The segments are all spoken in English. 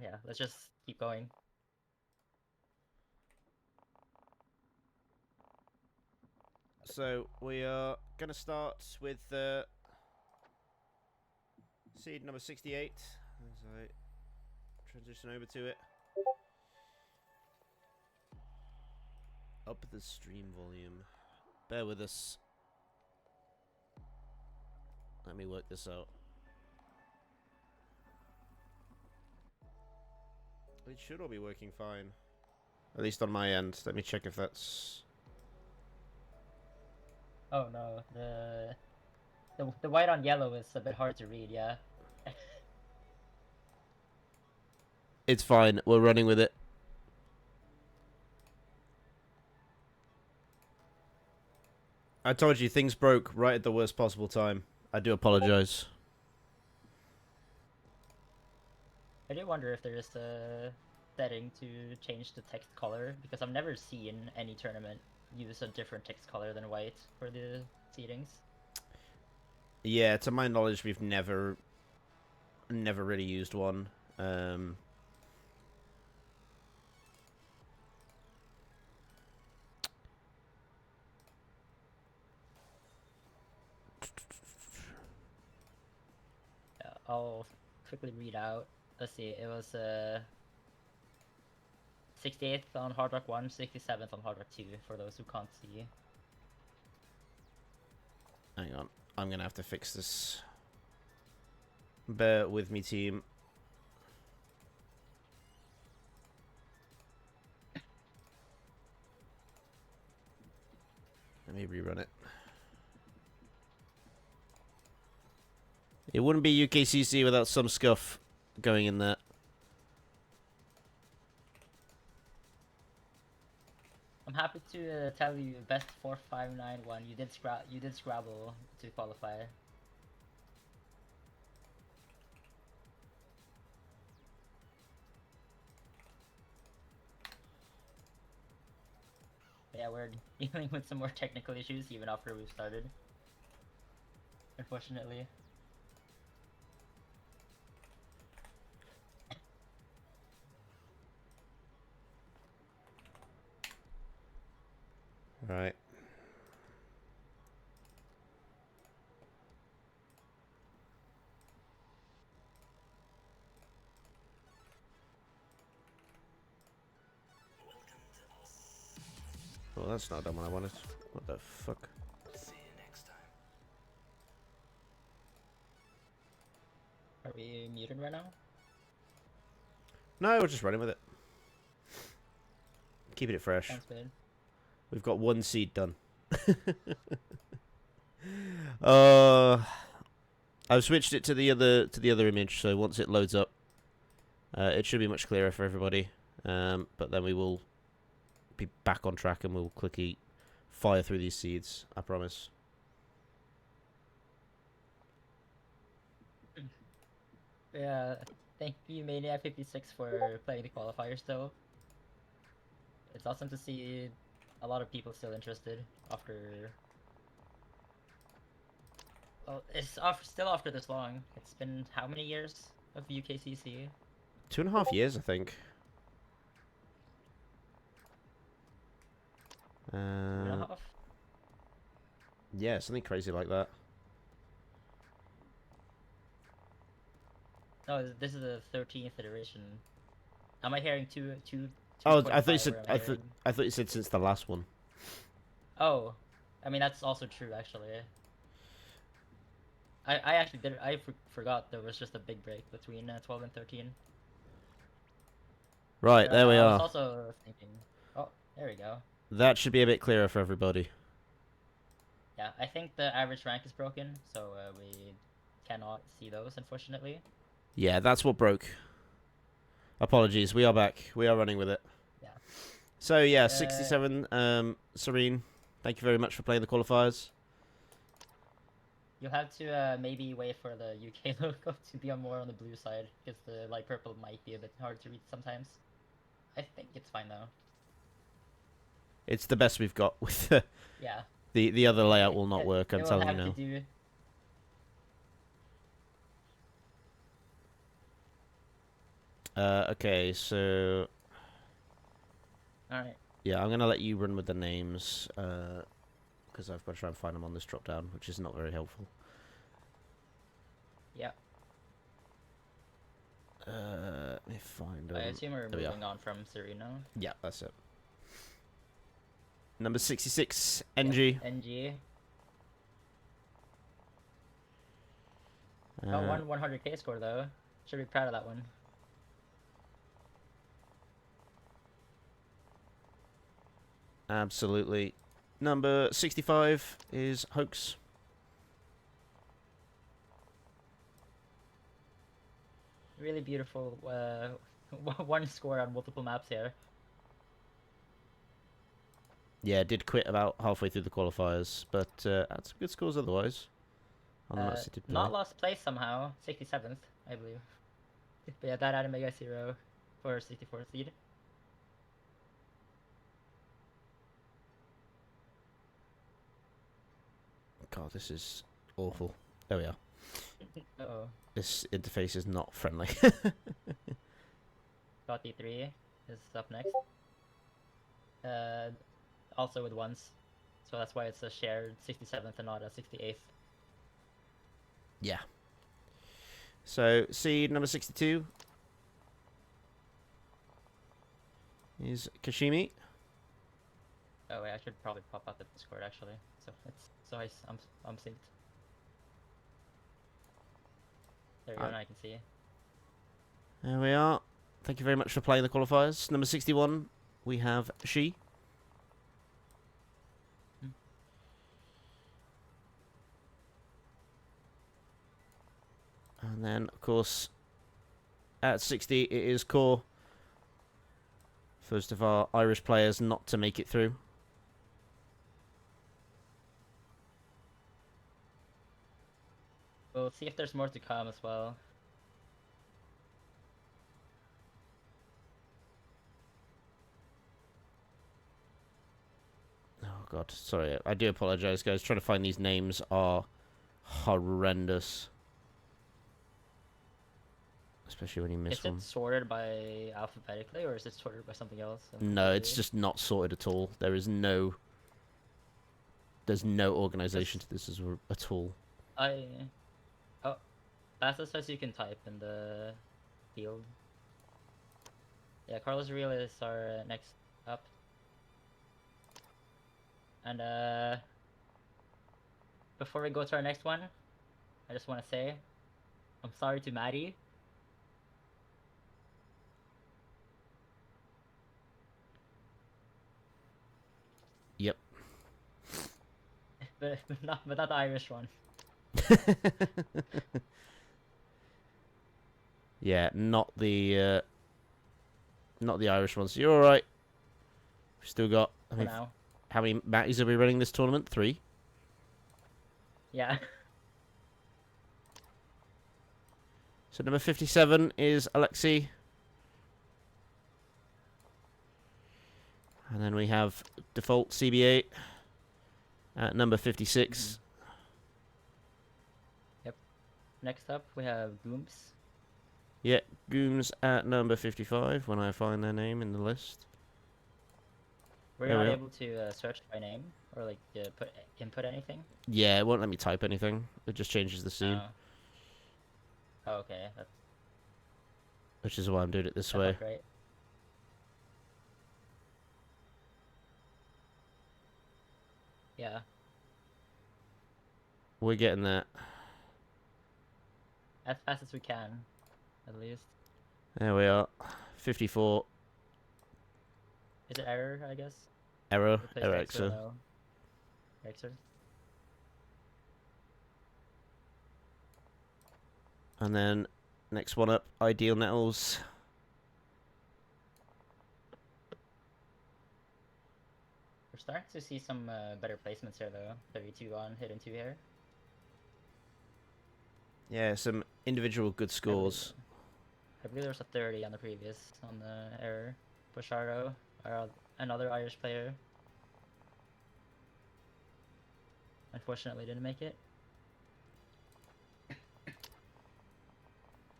yeah, let's just keep going. So we are going to start with seed number 68 as I transition over to it. Up the stream volume. Bear with us. Let me work this out. It should all be working fine. At least on my end. Let me check if that's... Oh no, the white on yellow is a bit hard to read, yeah. It's fine. We're running with it. I told you, things broke right at the worst possible time. I do apologize. I do wonder if there's a setting to change the text color, because I've never seen any tournament use a different text color than white for the seedings. Yeah, to my knowledge, we've never really used one. Yeah, I'll quickly read out. Let's see, it was 68th on Hard Rock 1, 67th on Hard Rock 2, for those who can't see. Hang on. I'm going to have to fix this. Bear with me, team. Let me rerun it. It wouldn't be UKCC without some scuff going in there. I'm happy to tell you, best 4591. You did Scrabble to qualify. But yeah, we're dealing with some more technical issues even after we've started. Unfortunately. Right. Well, that's not done what I wanted. What the fuck? See you next time. Are we muted right now? No, we're just running with it. Keeping it fresh. Sounds good. We've got one seed done. uh, I've switched it to the other image, so once it loads up, it should be much clearer for everybody. But then we will be back on track and we'll quickly fire through these seeds. I promise. Yeah, thank you Maniac56 for playing the qualifiers though. It's awesome to see a lot of people still interested after... Well, it's still after this long. It's been how many years of UKCC? 2.5 years, I think. 2.5? Yeah, something crazy like that. No, this is the 13th iteration. Am I hearing two? Oh, I thought you 2.5, said or am I hearing... I thought you said since the last one. Oh, I mean that's also true actually. I actually did. Forgot there was just a big break between 12 and 13. Right, there we I was are. also thinking. Oh, there we go. That should be a bit clearer for everybody. Yeah, I think the average rank is broken, so we cannot see those, unfortunately. Yeah, that's what broke. Apologies, we are back. We are running with it. Yeah. So yeah, 67. Serene, thank you very much for playing the qualifiers. You'll have to maybe wait for the UK logo to be more on the blue side, because the light purple might be a bit hard to read sometimes. I think it's fine though. It's the best we've got with Yeah. the other layout will not work. I'm telling you now. Okay, so Alright. yeah, I'm gonna let you run with the names, because I've got to try and find them on this drop down, which is not very helpful. Yeah. Let me find them. I assume we're There we are. moving on from Sereno. Yeah, that's it. Number 66, NG. Yeah, NG. Uh, Got one 100k score though. Should be proud of that one. Absolutely. Number 65 is Hoax. Really beautiful one score on multiple maps here. Yeah, did quit about halfway through the qualifiers, but had some good scores otherwise. On the maps he did play. Not lost place somehow. 67th, I believe. But yeah, that added Mega Zero for 64th seed. God, this is awful. There we are. Uh-oh. This interface is not friendly. Got D3 is up next. Also with ones. So that's why it's a shared 67th and not a 68th. Yeah. So, seed number 62 is Kashimi. Oh wait, I should probably pop out the Discord actually. So I'm synced. There we go, now I can see. There we are. Thank you very much for playing the qualifiers. Number 61, we have She. And then, of course, at 60, it is Core. First of our Irish players not to make it through. We'll see if there's more to come as well. Oh, God. Sorry. I do apologize, guys. Trying to find these names are horrendous. Especially when you miss one. Is it sorted by alphabetically or is it sorted by something else? No, it's just not sorted at all. There is no... There's no organization to this at all. Oh, fastest as you can type in the field. Yeah, Carlos Real is our next up. And before we go to our next one, I just want to say I'm sorry to Maddie. Yep. but not the Irish one. Yeah, not the Irish ones. You're all right. We've still got. For now. How many Matties are we running this tournament? 3. Yeah. So number 57 is Alexei. And then we have default CB8 at number 56. Yep. Next up, we have Gooms. Yeah, Gooms at number 55 when I find their name in the list. We're There we not are. able to search by name or like input anything. Yeah, it won't let me type anything. It just changes the scene, Oh, okay. That's which is why I'm doing it this not way. great. Yeah. We're getting that. As fast as we can, at least. There we are. 54. Is it error, I guess? Error. Replace Error X or Xer. no? Xer. And then next one up, Ideal Nettles. We're starting to see some better placements here, though. 32 on, hidden 2 here. Yeah, some individual good scores. I believe there was a 30 on the previous, on the error. Busharo, another Irish player. Unfortunately didn't make it.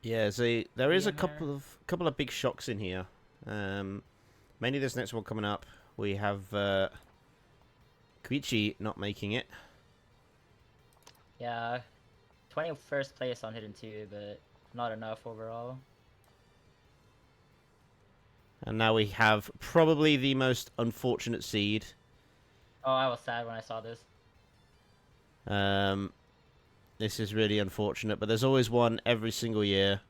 Yeah, so there is a Being here. couple of big shocks in here. Mainly this next one coming up. We have Koichi not making it. Yeah, 21st place on Hidden 2, but not enough overall. And now we have probably the most unfortunate seed. Oh, I was sad when I saw this. This is really unfortunate, but there's always one every single year.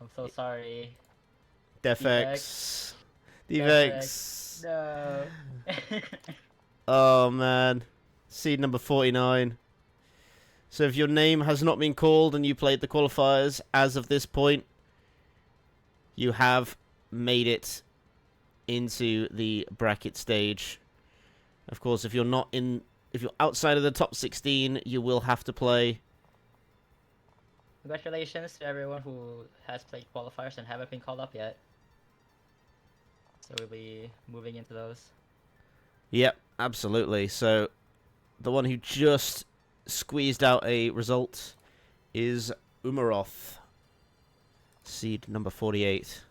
I'm so sorry. Defex. Defex. No. Oh, man. Seed number 49. So if your name has not been called and you played the qualifiers as of this point, you have made it into the bracket stage. Of course, if you're outside of the top 16, you will have to play. Congratulations to everyone who has played qualifiers and haven't been called up yet. So we'll be moving into those. Yep, absolutely. So the one who just squeezed out a result is Umaroth, seed number 48.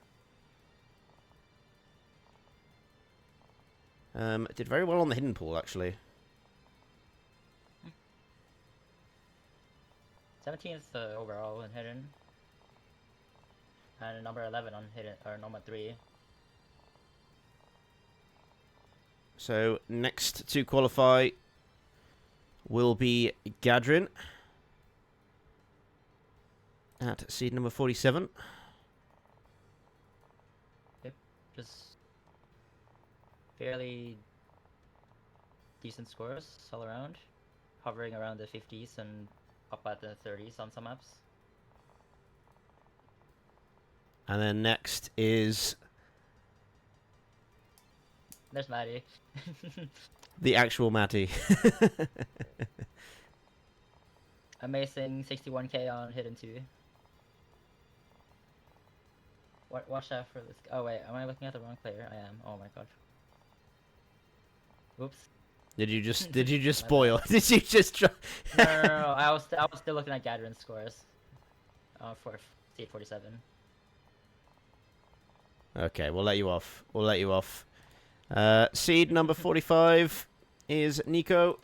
Did very well on the hidden pool, actually. 17th overall in hidden. And number 11 on hidden, or number 3. So next to qualify will be Gadrin at seed number 47. Yep, just fairly decent scores all around, hovering around the 50s and up at the 30s on some maps. And then next is There's Maddie. the actual Matty. Amazing 61k on hidden 2. Watch out for this. Oh wait, am I looking at the wrong player? I am. Oh my god. Oops. Did you just spoil? Did you just try? No. I was still looking at Gadrin's scores. For seed 47. Okay, we'll let you off. We'll let you off. Seed number 45 is Nico.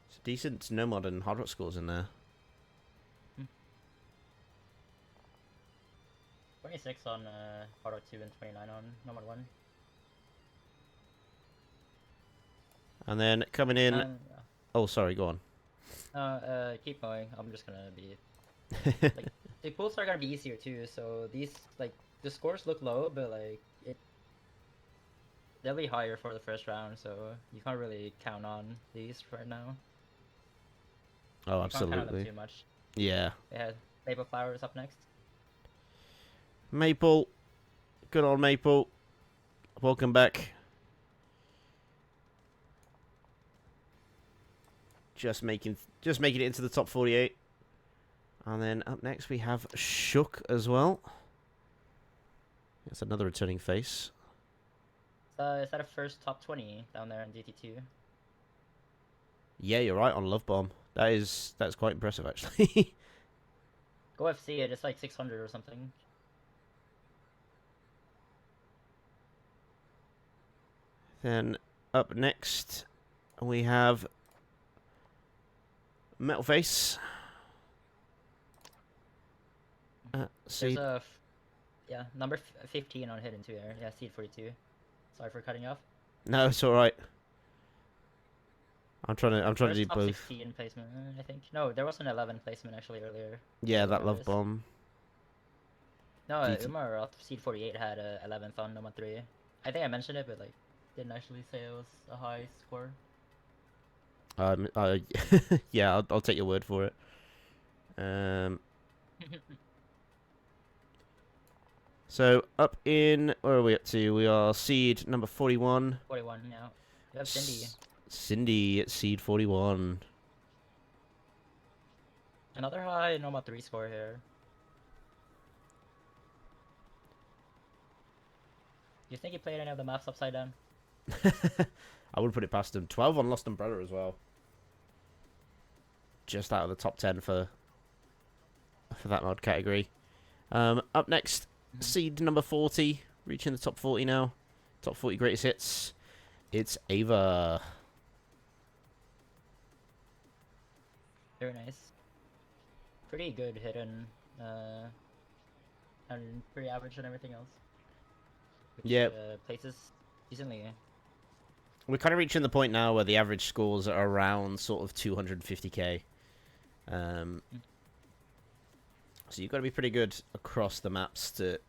It's decent Nomad and Hard Rock scores in there. 26 on Hard Rock 2 and 29 on Nomad 1. And then coming in. Oh, sorry. Go on. Keep going. I'm just gonna be. Like, the pools are gonna be easier too. So these the scores look low, but they'll be higher for the first round. So you can't really count on these right now. Oh, You can't count on them absolutely. too much. Yeah. They had Maple Flowers up next. Maple. Good old Maple. Welcome back. Just making it into the top 48. And then up next we have Shook as well. It's another returning face. Is that a first top 20 down there in DT2? Yeah, you're right on Love Bomb. That's quite impressive actually. Go FC it. It's like 600 or something. Then up next we have Metal Face. Seed. There's number 15 on hidden 2 there. Yeah, seed 42. Sorry for cutting you off. No, it's all right. I'm trying to do top both. 16 placement, I think. No, there was an 11 placement actually earlier. Yeah, that Love Bomb. No, Umar seed 48 had 11th on number 3. I think I mentioned it, but didn't actually say it was a high score. Yeah, I'll take your word for it. So up in, where are we up to? We are seed number 41. 41 now. You have Cindy. Cindy at seed 41. Another high number 3 score here. Do you think he played any of the maps upside down? I would put it past him. 12 on Lost Umbrella as well. Just out of the top 10 for for that mod category. Up next, seed number 40, reaching the top 40 now. Top 40 greatest hits. It's Ava. Very nice. Pretty good hidden, and pretty average on everything else. Which, Yeah. places decently. We're kind of reaching the point now where the average scores are around sort of 250k. So you've got to be pretty good across the maps to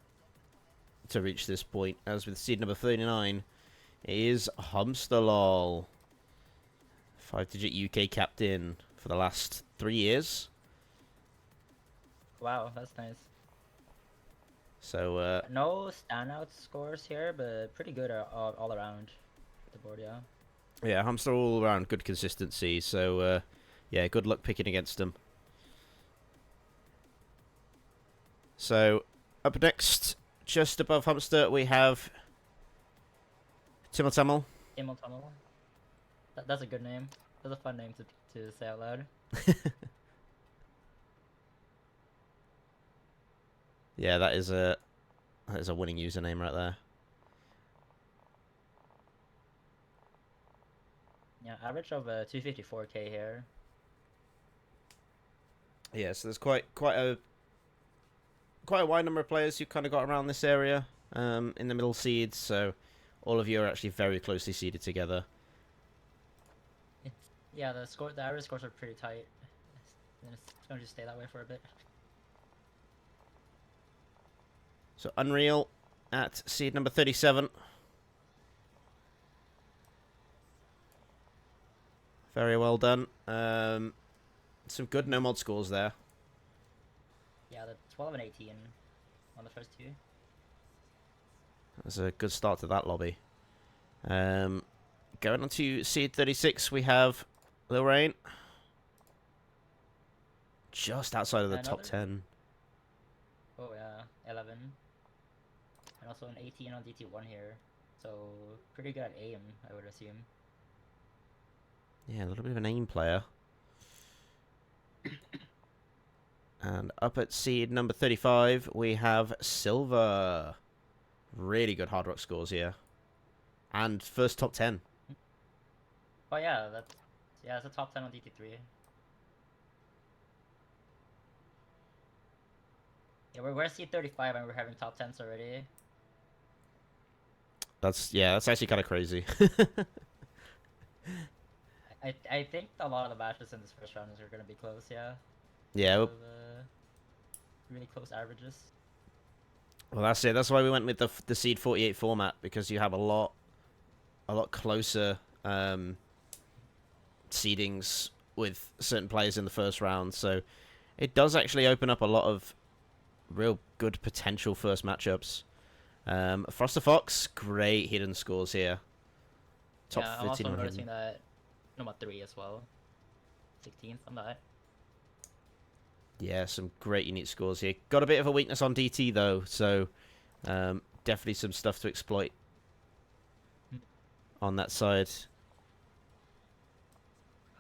reach this point. As with seed number 39, it is Humsterlol. 5-digit UK captain for the last 3 years. Wow, that's nice. So no standout scores here, but pretty good all around the board, yeah. yeah, Hamster all around good consistency. So yeah, good luck picking against them. So up next, just above Hamster, we have Timmeltammel. Timmeltammel. That's a good name. That's a fun name to say out loud. Yeah, that is a winning username right there. Yeah, average of 254k here. Yeah, so there's quite a wide number of players who kind of got around this area in the middle seeds. So all of you are actually very closely seeded together. Yeah, the average scores are pretty tight. And it's going to stay that way for a bit. So Unreal at seed number 37. Very well done. Some good no mod scores there. Yeah, the 12 and 18 on the first two. That's a good start to that lobby. Going on to seed 36, we have Lil Rain. Just outside of the top 10. Oh yeah, 11. And also an 18 on DT1 here. So pretty good at aim, I would assume. Yeah, a little bit of an aim player. And up at seed number 35, we have Silver. Really good hard rock scores here. And first top 10. Oh yeah, it's a top 10 on DT3. Yeah, we're at seed 35 and we're having top 10s already. That's actually kind of crazy. I think a lot of the matches in this first round are going to be close, yeah. Yeah. Really close averages. Well, that's it. That's why we went with the seed 48 format, because you have a lot closer seedings with certain players in the first round. So it does actually open up a lot of real good potential first matchups. Froster Fox, great hidden scores here. Top 15 I'm also on noticing hidden. that number 3 as well. 16th on that. Yeah, some great unique scores here. Got a bit of a weakness on DT though, so definitely some stuff to exploit on that side.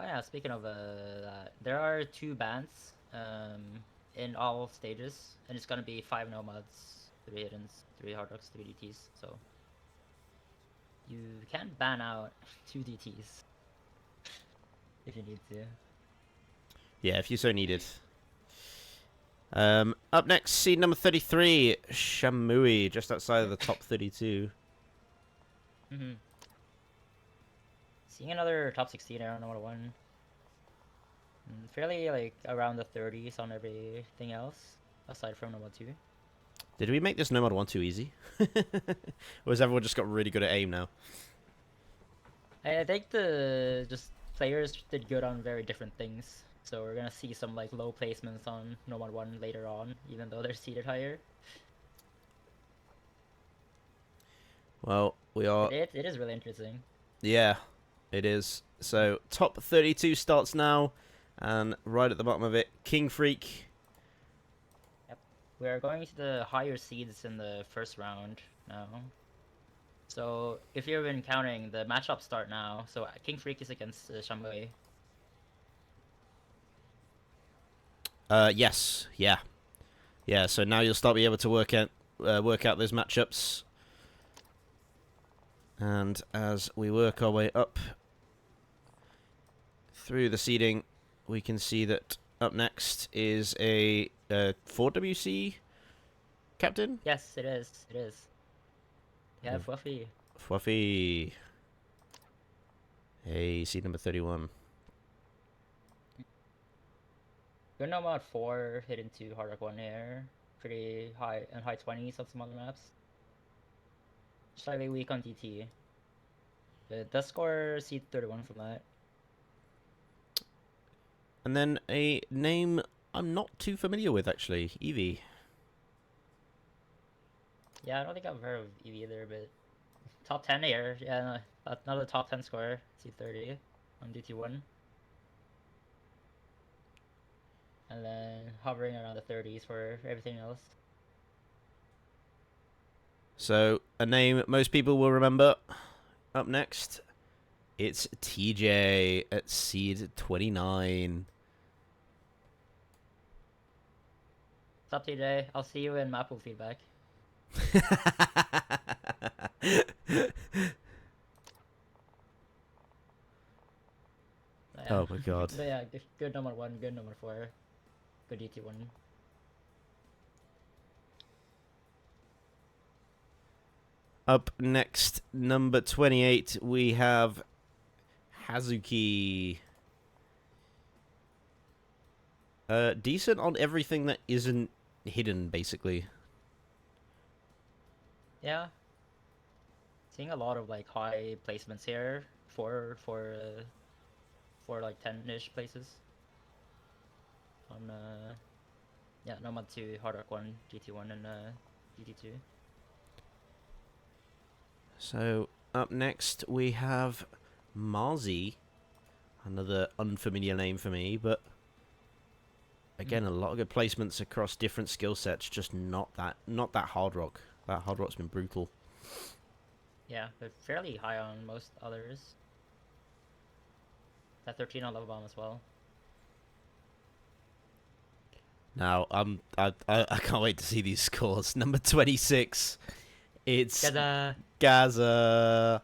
Oh yeah, speaking of that, there are 2 bans in all stages, and it's gonna be 5 nomads, 3 hiddens, 3 hard rocks, 3 DTs. So you can ban out 2 DTs if you need to. Yeah, if you so needed. Up next, seed number 33, Shamui, just outside of the top 32. Seeing another top 16 around number 1. Fairly like around the 30s on everything else, aside from number 2. Did we make this Nomad 1 too easy? Or has everyone just got really good at aim now? I think the players did good on very different things. So we're gonna see some like low placements on Nomad 1 later on, even though they're seated higher. Well, we are... It is really interesting. Yeah, it is. So, top 32 starts now, and right at the bottom of it, King Freak. Yep. We're going to the higher seeds in the first round now. So, if you've been counting, the matchups start now. So, King Freak is against Shamui. Yes, yeah. Yeah, so now you'll start being able to work out those matchups. And as we work our way up through the seeding, we can see that up next is a 4WC captain. Yes, it is. It is. Yeah, Fluffy. Fluffy. Hey, seed number 31. Good nomad 4, hidden 2, hard rock 1 here. Pretty high and high 20s on some other maps. Slightly weak on DT. But does score seed 31 from that. And then a name I'm not too familiar with, actually. Eevee. Yeah, I don't think I've heard of Eevee either, but top 10 here. Yeah, no, another top 10 score, seed 30 on DT1. And then hovering around the 30s for everything else. So, a name most people will remember. Up next, it's TJ at seed 29. What's up, TJ? I'll see you in Mappool feedback. Oh my god. But yeah, good number 1, good number 4, good DT1. Up next, number 28, we have Hazuki. Decent on everything that isn't hidden, basically. Yeah. Seeing a lot of like high placements here for like 10-ish places. On yeah, Nomad 2, Hard Rock 1, GT1 and GT2. So, up next, we have Marzi. Another unfamiliar name for me, but again, a lot of good placements across different skill sets, just not that hard rock. That hard rock's been brutal. Yeah, but fairly high on most others. That 13 on Love Bomb as well. Now, I can't wait to see these scores. Number 26, it's Gaza.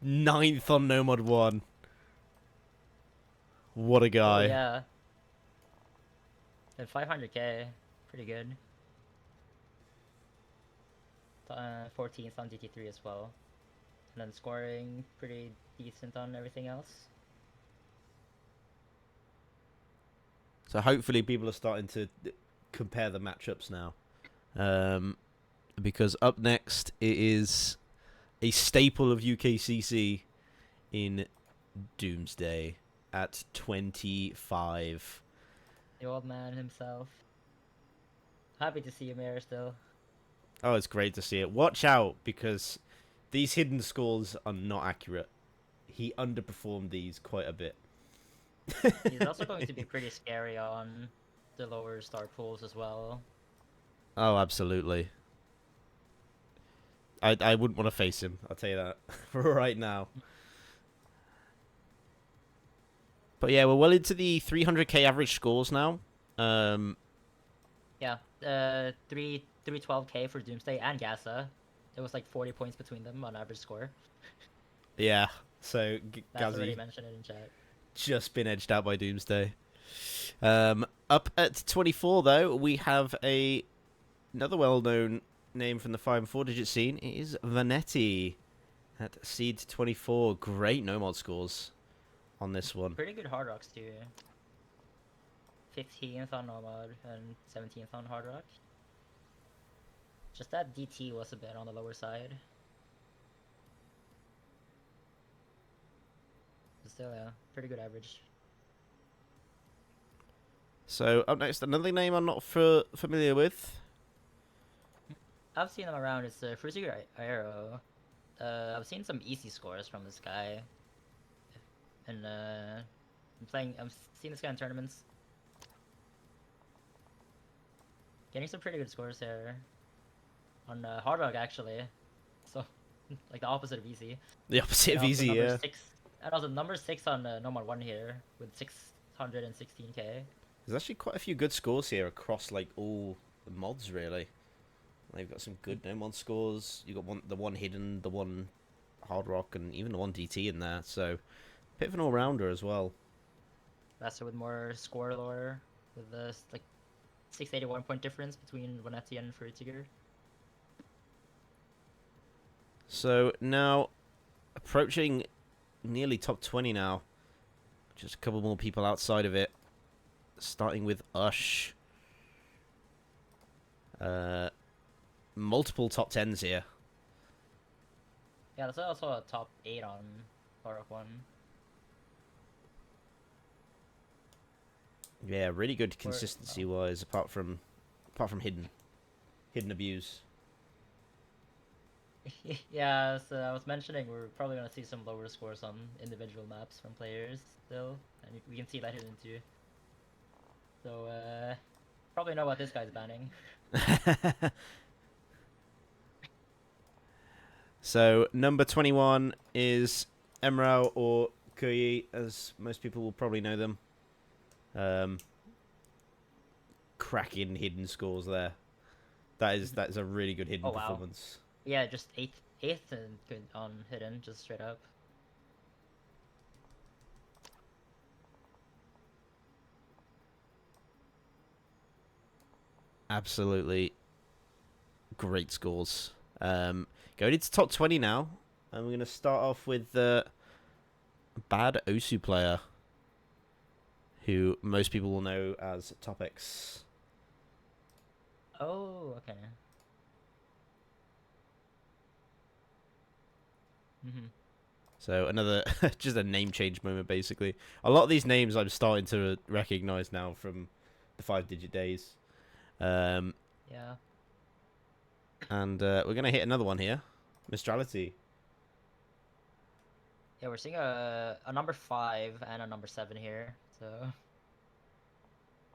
9th on Nomad 1. What a guy. Oh, yeah. And 500k, pretty good. 14th on GT3 as well. And then scoring pretty decent on everything else. So hopefully people are starting to compare the matchups now. Because up next it is a staple of UKCC in Doomsday at 25. The old man himself. Happy to see you, Mayor, still. Oh, it's great to see it. Watch out, because these hidden scores are not accurate. He underperformed these quite a bit. He's also going to be pretty scary on the lower star pools as well. Oh, absolutely. I wouldn't want to face him, I'll tell you that right now. But yeah, we're well into the 300k average scores now. Yeah, 312k for Doomsday and Gaza. It was like 40 points between them on average score. Yeah, so That's already Gazzy mentioned it in chat. just been edged out by Doomsday. Up at 24 though, we have another well-known name from the 5 and 4-digit scene. It is Vanetti at seed 24. Great no-mod scores on this one. Pretty good hard rocks too. 15th on Nomad and 17th on Hard Rock. Just that DT was a bit on the lower side. But still, yeah, pretty good average. So up next, another name I'm not familiar with. I've seen him around. It's Fruziger Aero. I've seen some easy scores from this guy. And I've seen this guy in tournaments. Getting some pretty good scores here. On Hard Rock, actually. So, like the opposite of easy. The opposite of easy, yeah. And also number 6 on Nomad 1 here with 616k. There's actually quite a few good scores here across like all mods really. They've got some good no mod scores. You got the one hidden, the one hard rock, and even the one DT in there. So bit of an all rounder as well. Faster with more score lore, with the like 681 point difference between Vanetti and Frutiger. So now approaching nearly top 20 now. Just a couple more people outside of it. Starting with Ush. Multiple top 10s here. Yeah, that's also a top 8 on Rock 1. Yeah, really good consistency wise, apart from hidden abuse. Yeah, so I was mentioning we're probably gonna see some lower scores on individual maps from players still, and we can see that hidden too. So probably know what this guy's banning. So number 21 is Emrao or Kuyi, as most people will probably know them. Cracking hidden scores there. That is a really good hidden performance. Yeah, just eighth and good on hidden, just straight up. Absolutely great scores. Going into top 20 now, and we're going to start off with the bad Osu player, who most people will know as Topics. Oh, okay. So another, just a name change moment, basically. A lot of these names I'm starting to recognize now from the 5-digit days. Yeah. And we're going to hit another one here. Mistrality. Yeah, we're seeing a number 5 and a number 7 here, so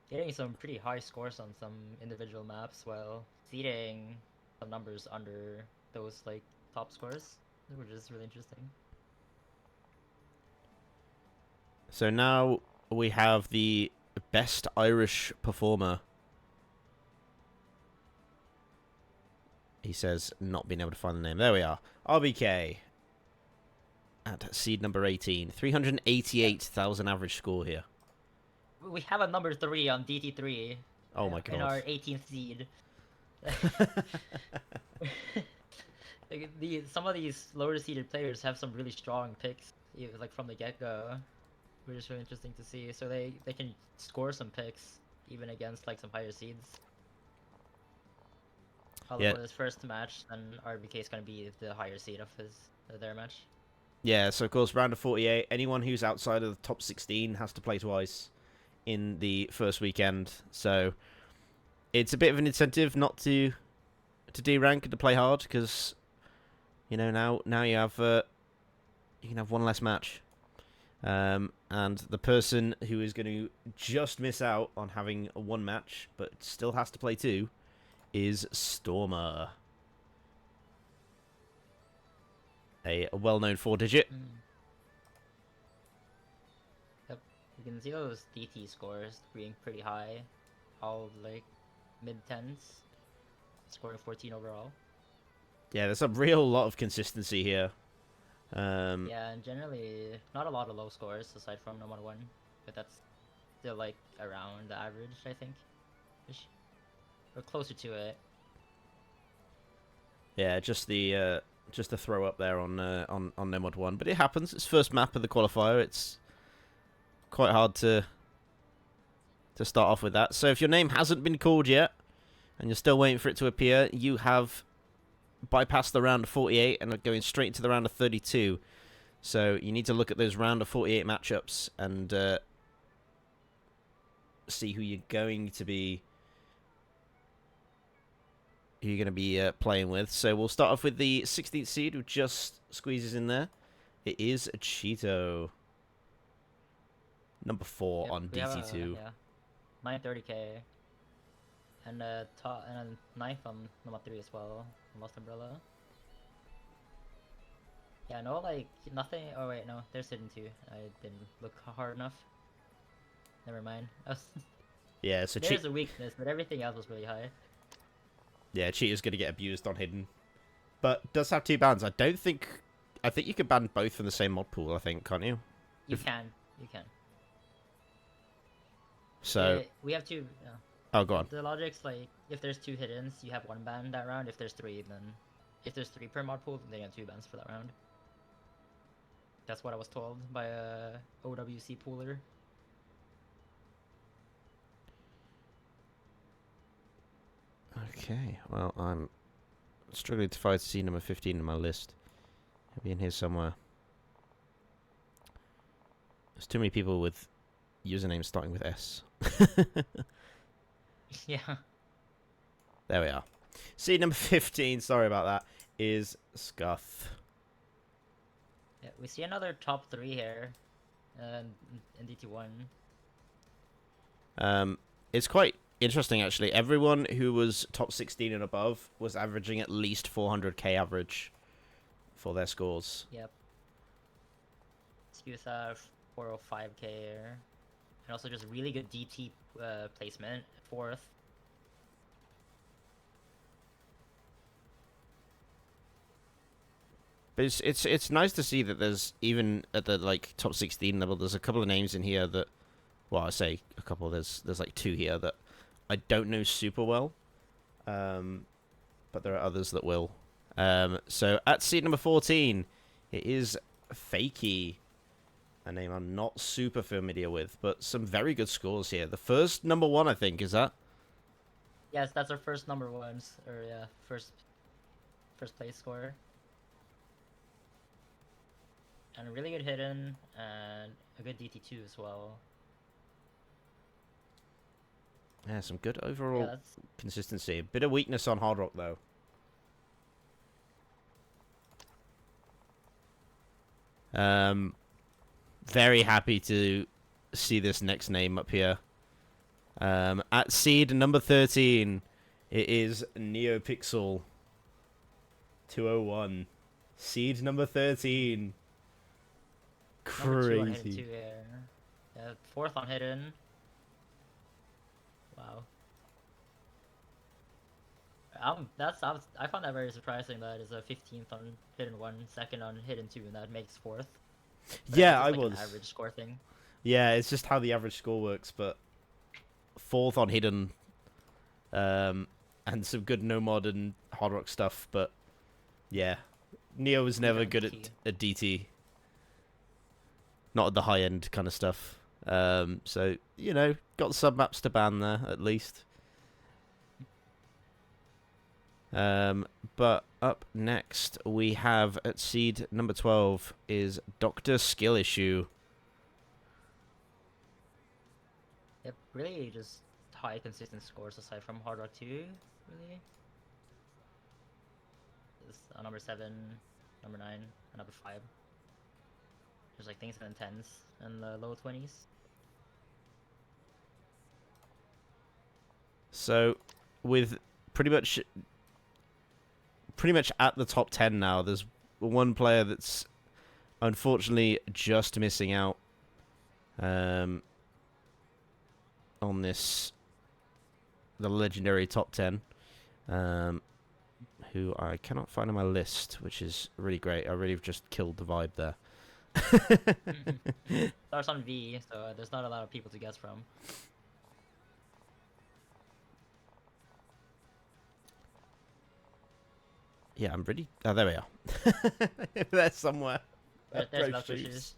getting some pretty high scores on some individual maps while seeding some numbers under those like top scores, which is really interesting. So now we have the best Irish performer. He says not being able to find the name. There we are. RBK at seed number 18. 388,000 average score here. We have a number 3 on DT3. Oh my god. In our 18th seed. Some of these lower seeded players have some really strong picks, even like from the get-go, which is really interesting to see. So they can score some picks even against like some higher seeds. Although for this first match, then RBK is going to be the higher seed of their match. Yeah, so of course round of 48, anyone who's outside of the top 16 has to play twice in the first weekend. So it's a bit of an incentive not to D-rank and to play hard, because you know now you have you can have one less match. And the person who is going to just miss out on having one match but still has to play two is Stormer. A well-known 4-digit. Yep, you can see those DT scores being pretty high, all like mid-10s, scoring 14 overall. Yeah, there's a real lot of consistency here. Yeah, and generally not a lot of low scores aside from number 1, but that's still like around the average, I think. Or closer to it. Yeah, just the throw up there on Nomod 1, but it happens. It's first map of the qualifier. It's quite hard to start off with that. So if your name hasn't been called yet and you're still waiting for it to appear, you have bypassed the round of 48 and are going straight into the round of 32. So you need to look at those round of 48 matchups and see who you're going to be playing with. So we'll start off with the 16th seed, who just squeezes in there. It is Cheeto. Number 4 on DT2. Yeah, 930k. And top and 9th on number 3 as well, Lost Umbrella. Yeah, no, like nothing. Oh wait, no, there's hidden too. I didn't look hard enough. Never mind. Yeah, so there's a weakness, but everything else was really high. Yeah, cheater's going to get abused on hidden. But does have 2 bans. I think you can ban both from the same mod pool, I think, can't you? You can. You can. So... we have two... Oh, go on. The logic's like, if there's 2 hiddens, you have 1 ban that round. If there's 3, then... If there's 3 per mod pool, then you have 2 bans for that round. That's what I was told by a OWC pooler. Okay, well, I'm struggling to find seed number 15 in my list. It'll be in here somewhere. There's too many people with usernames starting with S. Yeah. There we are. Seed number 15, sorry about that, is Scuff. Yeah, we see another top 3 here in DT1. It's quite interesting, actually. Everyone who was top 16 and above was averaging at least 400k average for their scores. Yep. Scusa 405k here. And also just really good DT placement, 4th. But it's nice to see that there's, even at the like top 16 level, there's a couple of names in here that, well, I say a couple, there's like 2 here that I don't know super well, but there are others that will. So at seed number 14, it is Fakey, a name I'm not super familiar with, but some very good scores here. The first number 1, I think, is that? Yes, that's our first number 1s, or yeah, first place scorer. And a really good hidden, and a good DT2 as well. Yeah, some good overall consistency. A bit of weakness on Hard Rock, though. Very happy to see this next name up here. At seed number 13, it is NeoPixel 201. Seed number 13. Crazy. Yeah, 4th on hidden. Wow. I found that very surprising that it's a 15th on hidden 1, 2nd on hidden 2, and that makes 4th. But yeah, I like was. An average score thing. Yeah, it's just how the average score works, but 4th on hidden, and some good no mod and Hard Rock stuff, but yeah, Neo was never good at DT. Not at the high end kind of stuff. So, you know, got sub maps to ban there at least. But up next we have at seed number 12 is Dr. Skill Issue. Yep, really just high consistent scores aside from Hard Rock 2, really. This number 7, number 9, and number 5. There's like things in the 10s and the low 20s. So, with pretty much at the top 10 now, there's one player that's unfortunately just missing out on this, the legendary top 10, who I cannot find on my list, which is really great. I really have just killed the vibe there. Starts on V, so there's not a lot of people to guess from. Yeah, I'm ready. Oh, there we are. There's somewhere. There's Velcro.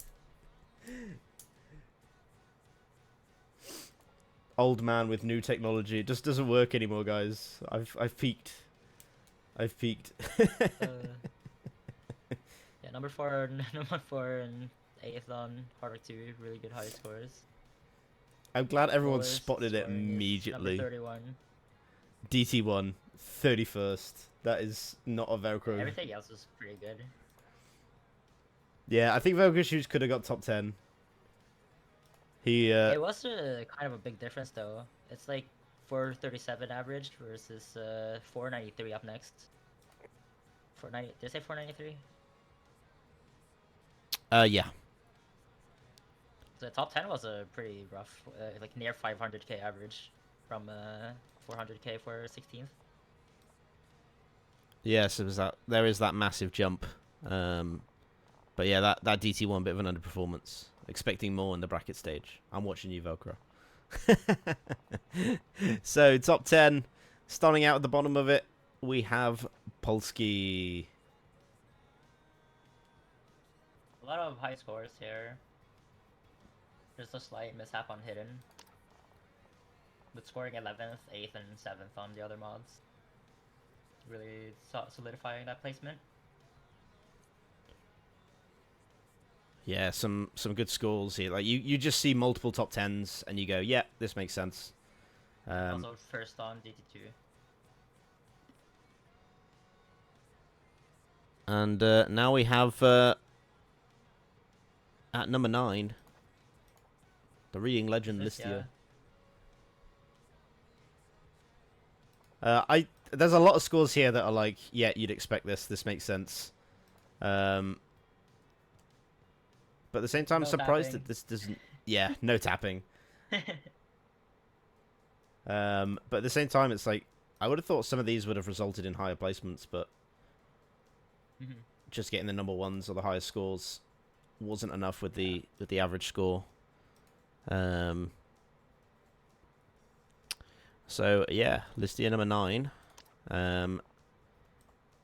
Old man with new technology. It just doesn't work anymore, guys. I've peaked. I've peaked. Yeah, number 4 and 8th on Hard Rock 2, really good high scores. I'm glad everyone spotted it immediately. Number 31. DT1, 31st. That is not a Velcro. Everything else was pretty good. Yeah, I think Velcro Shoes could have got top 10. It was kind of a big difference, though. It's like 437 average versus 493 up next. 490. Did I say 493? Yeah. So the top 10 was a pretty rough, like near 500k average from 400k for 16th. Yes, there is that massive jump. But yeah, that DT1 bit of an underperformance. Expecting more in the bracket stage. I'm watching you, Velcro. So top 10, starting out at the bottom of it, we have Polski. A lot of high scores here. There's a slight mishap on Hidden, but scoring 11th, 8th, and 7th on the other mods. Really solidifying that placement. Yeah, some good scores here. Like you just see multiple top 10s and you go, yeah, this makes sense. Also first on DT2. And now we have at number 9, the reading legend Listia. Yeah. There's a lot of scores here that are like, yeah, you'd expect this. This makes sense. But at the same time, I'm surprised that this doesn't. Yeah, no tapping. But at the same time, it's like I would have thought some of these would have resulted in higher placements, but just getting the number ones or the highest scores wasn't enough with the average score. So yeah, Listia number 9.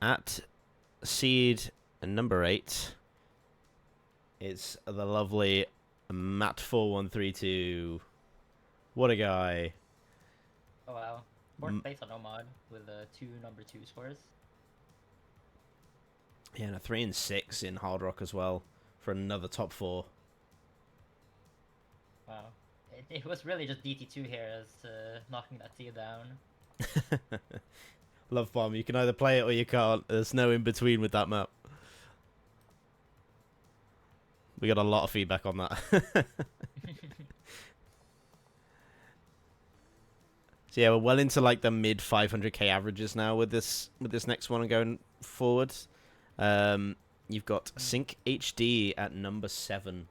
At seed number 8, it's the lovely Matt4132. What a guy! Oh wow, 4th place on Nomad with 2 number 2 scores. Yeah, and a 3 and 6 in Hard Rock as well for another top 4. Wow, it was really just DT2 here as knocking that seed down. Love Bomb, you can either play it or you can't. There's no in between with that map. We got a lot of feedback on that. So yeah, we're well into like the mid 500k averages now with this next one and going forward. You've got Sync HD at number 7.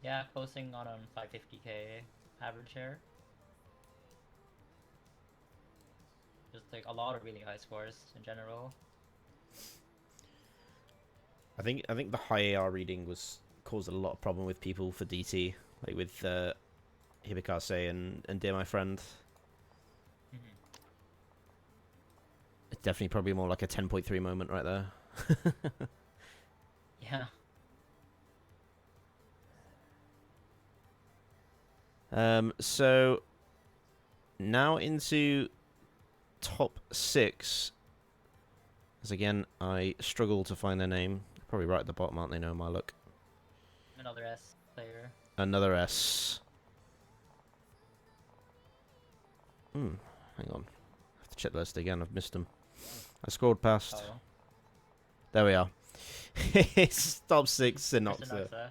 Yeah, closing on 550k average here. Just like a lot of really high scores in general. I think the high AR reading caused a lot of problem with people for DT, like with Hibikase and Dear My Friend. It's definitely probably more like a 10.3 moment right there. Yeah. So now into top 6. As again, I struggle to find their name. Probably right at the bottom, aren't they? No, my look. Another S player. Another S. Hang on. I have to check the list again. I've missed them. I scrolled past. Oh. There we are. It's top 6 Synoxa.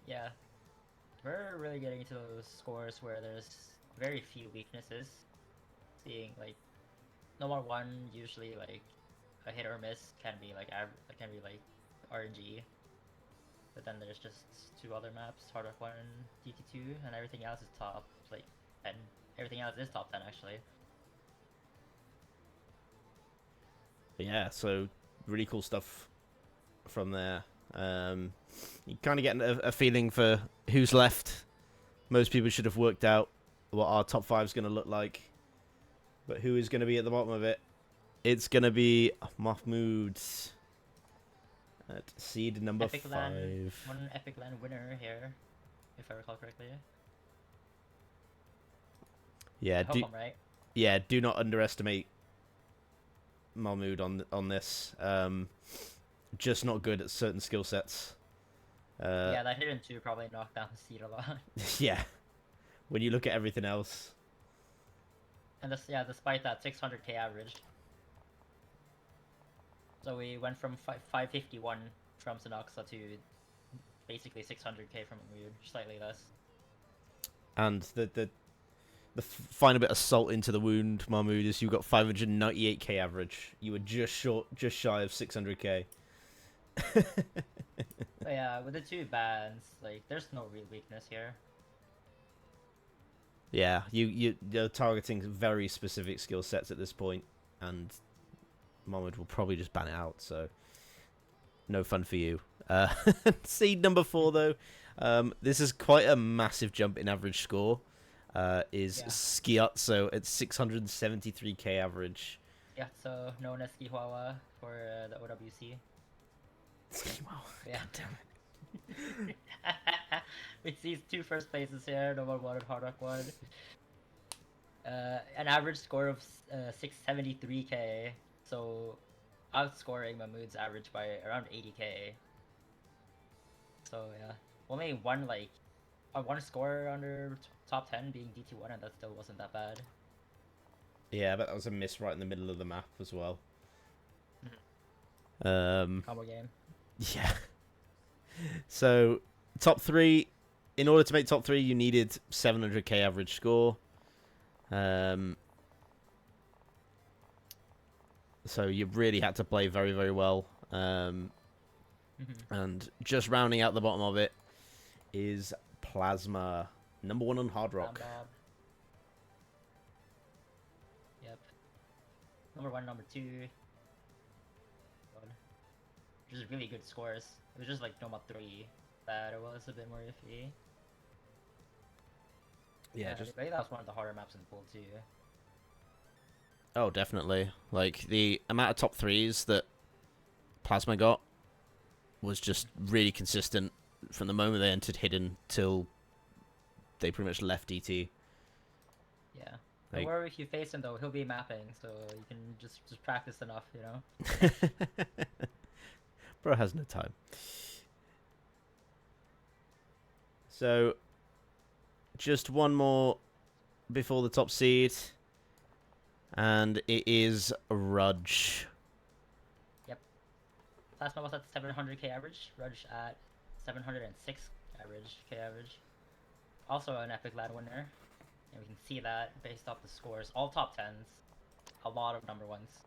Yeah. We're really getting into those scores where there's very few weaknesses. Seeing like number 1 usually like a hit or miss can be like RNG. But then there's just 2 other maps, Hard Rock 1 and DT2, and everything else is top like 10. Everything else is top 10 actually. But yeah, so really cool stuff from there. You kind of get a feeling for who's left. Most people should have worked out what our top 5 is going to look like. But who is going to be at the bottom of it? It's going to be Mahmoud at seed number 5. One Epic Land winner here, if I recall correctly. Yeah, I hope I'm right. Yeah, do not underestimate Mahmoud on this. Just not good at certain skill sets. Yeah, that hidden 2 probably knocked down the seed a lot. Yeah, when you look at everything else. And despite that 600k average. So we went from 551 from Synoxa to basically 600k from Mahmoud, slightly less. And the final bit of salt into the wound, Mahmoud, is you got 598k average. You were just shy of 600k. But yeah, with the 2 bans, like there's no real weakness here. Yeah, you're targeting very specific skill sets at this point, and Mohammed will probably just ban it out. So no fun for you. Seed number 4 though. This is quite a massive jump in average score. Is Yeah. Skiatso at 673k average. Yeah, so known as Kihuahua for the OWC. Wow, Yeah. God damn it. With these 2 first places here, number 1 and Hard Rock 1. An average score of 673k, so outscoring Mahmood's average by around 80k. So yeah, only one score under top 10 being DT1, and that still wasn't that bad. Yeah, but that was a miss right in the middle of the map as well. Combo game. Yeah. So top 3. In order to make top 3, you needed 700k average score. So you really had to play very, very well. And just rounding out the bottom of it is Plasma, number 1 on Hard Rock. Yep. Number 1, number 2. Just really good scores. It was just like Nomad 3 that it was a bit more iffy. Yeah, I think that was one of the harder maps in the pool too. Oh, definitely. Like, the amount of top 3s that Plasma got was just really consistent from the moment they entered Hidden till they pretty much left DT. Yeah. Like... Don't worry, if you face him though, he'll be mapping, so you can just practice enough, you know? Bro has no time. So, just one more before the top seed. And it is Rudge. Yep. Plasma was at 700k average, Rudge at 706 average. Also an epic lad winner. And we can see that based off the scores. All top 10s. A lot of number 1s.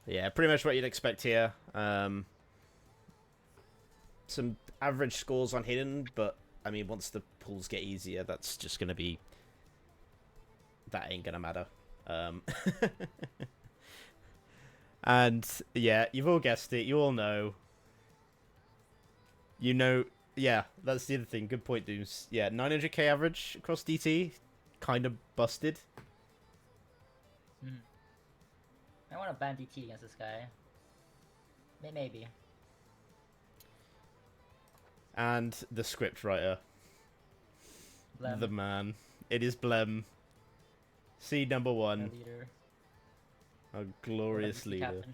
Yeah, pretty much what you'd expect here. Some average scores on Hidden, but I mean, once the pools get easier, that's just going to be... That ain't going to matter. And, yeah, you've all guessed it. You all know. You know... Yeah, that's the other thing. Good point, Dooms. Yeah, 900k average across DT. Kind of busted. I want to ban DT against this guy. Maybe. And the script writer. Blem. The man. It is Blem. Seed number 1. Our leader. A glorious OWC leader. captain.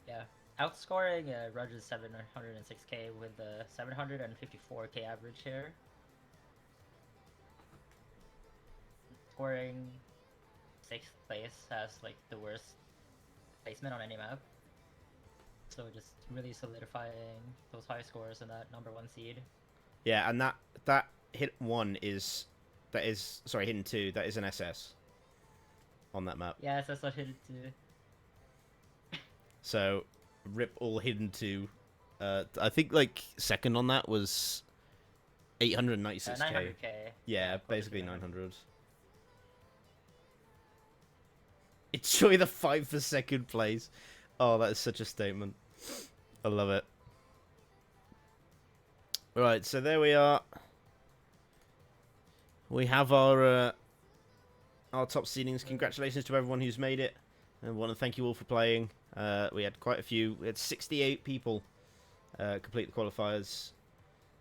Yeah. Outscoring Rudge's 706k with a 754k average here. Scoring 6th place has like the worst placement on any map. So just really solidifying those high scores in that number 1 seed. Yeah, and that hit 1 is... Sorry, hidden 2. That is an SS. On that map. Yeah, that's what hidden 2. So, rip all hidden 2. I think, like, second on that was 896k. 900k. Yeah, basically 900. Enjoy the fight for second place. Oh, that is such a statement. I love it. Right, so there we are. We have our top seedings. Congratulations to everyone who's made it. And I want to thank you all for playing. We had quite a few. We had 68 people complete the qualifiers,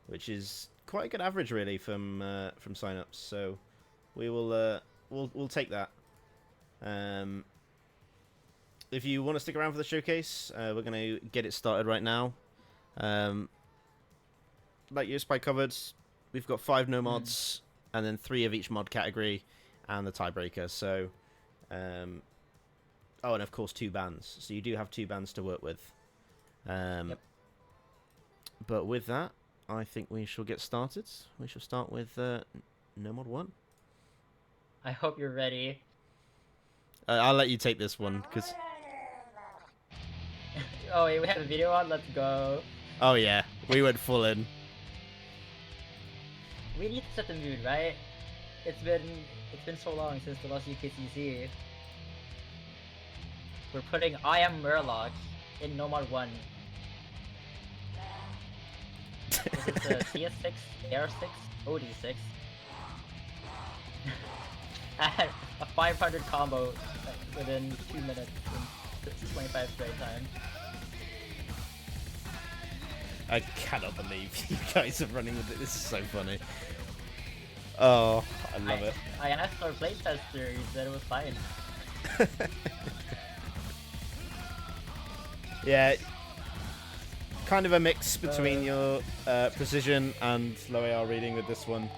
which is quite a good average, really, from signups. So we will we'll take that. If you want to stick around for the showcase, we're going to get it started right now. Like USPI covered, we've got 5 no mods, and then 3 of each mod category, and the tiebreaker. So, oh, and of course 2 bans. So you do have 2 bans to work with. Yep. But with that, I think we shall get started. We shall start with no mod 1. I hope you're ready. I'll let you take this one, because... Oh wait, we have a video on. Let's go. Oh yeah. We went full in. We need to set the mood, right? It's been so long since the last UKCC. We're putting I am Murloc in Nomad 1. This is the CS6, AR6, OD6. And a 500 combo within 2 minutes and 25 straight time. I cannot believe you guys are running with it. This is so funny. Oh, I love it. I asked our playtester, he said it was fine. Yeah, kind of a mix between your precision and low AR reading with this one.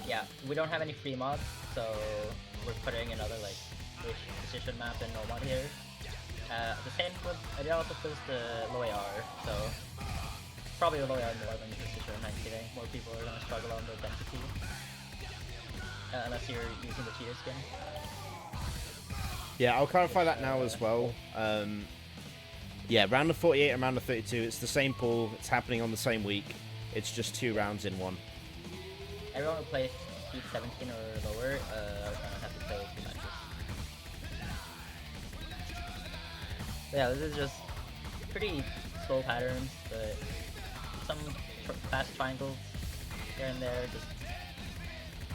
Yeah, we don't have any free mods, so we're putting another like precision map in Nomad here. The same with, I did also post the low AR, so probably low AR more than precision, I'm kidding. More people are gonna struggle on the density. Unless you're using the cheater skin. Yeah, I'll clarify that now as well. Yeah, round of 48 and round of 32, it's the same pool, it's happening on the same week. It's just 2 rounds in one. Everyone who plays speed 17 or lower are gonna have to play 2 matches. But yeah, this is just pretty slow patterns, but some fast triangles here and there.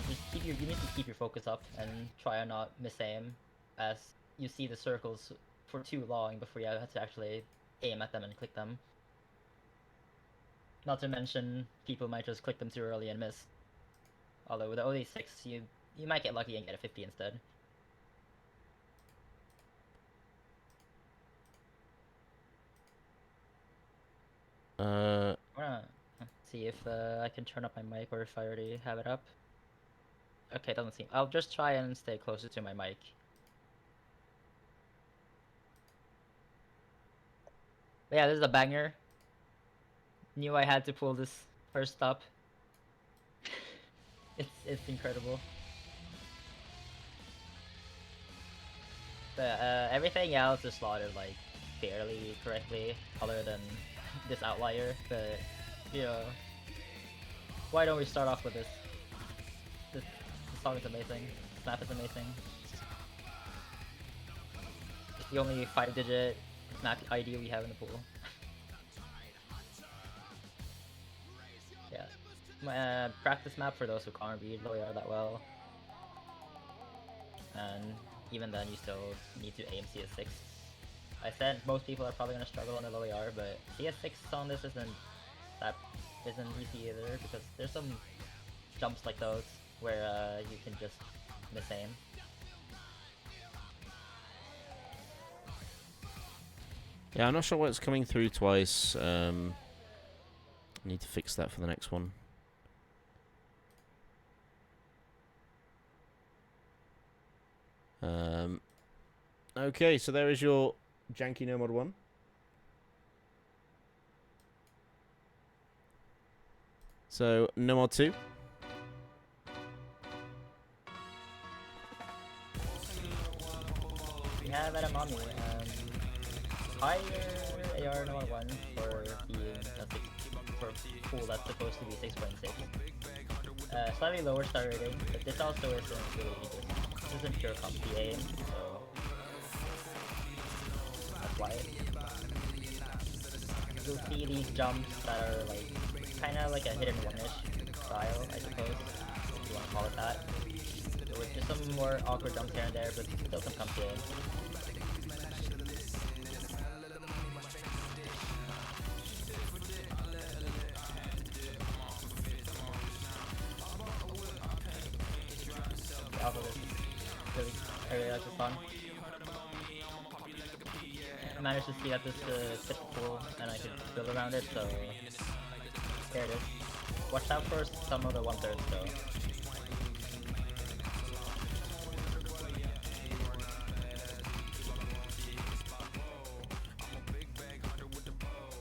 Just keep you need to keep your focus up and try and not miss aim, as you see the circles for too long before you have to actually aim at them and click them. Not to mention, people might just click them too early and miss. Although with the OD6, you might get lucky and get a 50 instead. I'm gonna see if I can turn up my mic or if I already have it up. Okay, doesn't seem. I'll just try and stay closer to my mic. But yeah, this is a banger. Knew I had to pull this first up. It's incredible. But everything else is slotted like fairly correctly, other than this outlier. But you know, why don't we start off with this? This song is amazing. This map is amazing. It's the only 5-digit map ID we have in the pool. Yeah. Practice map for those who can't read low AR that well. And even then, you still need to aim CS6. I said most people are probably gonna struggle on the low AR, but CS6 on this isn't easy either, because there's some jumps like those where you can just miss aim. Yeah, I'm not sure why it's coming through twice. I need to fix that for the next one. Okay, so there is your janky Nomad 1. So, Nomad 2. We have Edamame, higher AR Nomad 1 for being for pool that's supposed to be 6.6. Slightly lower star rating, but this also isn't really this isn't pure comp aim, so that's why. You'll see these jumps that are like kinda like a hidden one-ish style, I suppose, if you wanna call it that. With just some more awkward jumps here and there, but still some comp aim. I really like this song. I managed to see that this fit the pool and I could build around it, so there it is. Watch out for some of the 1/3 though.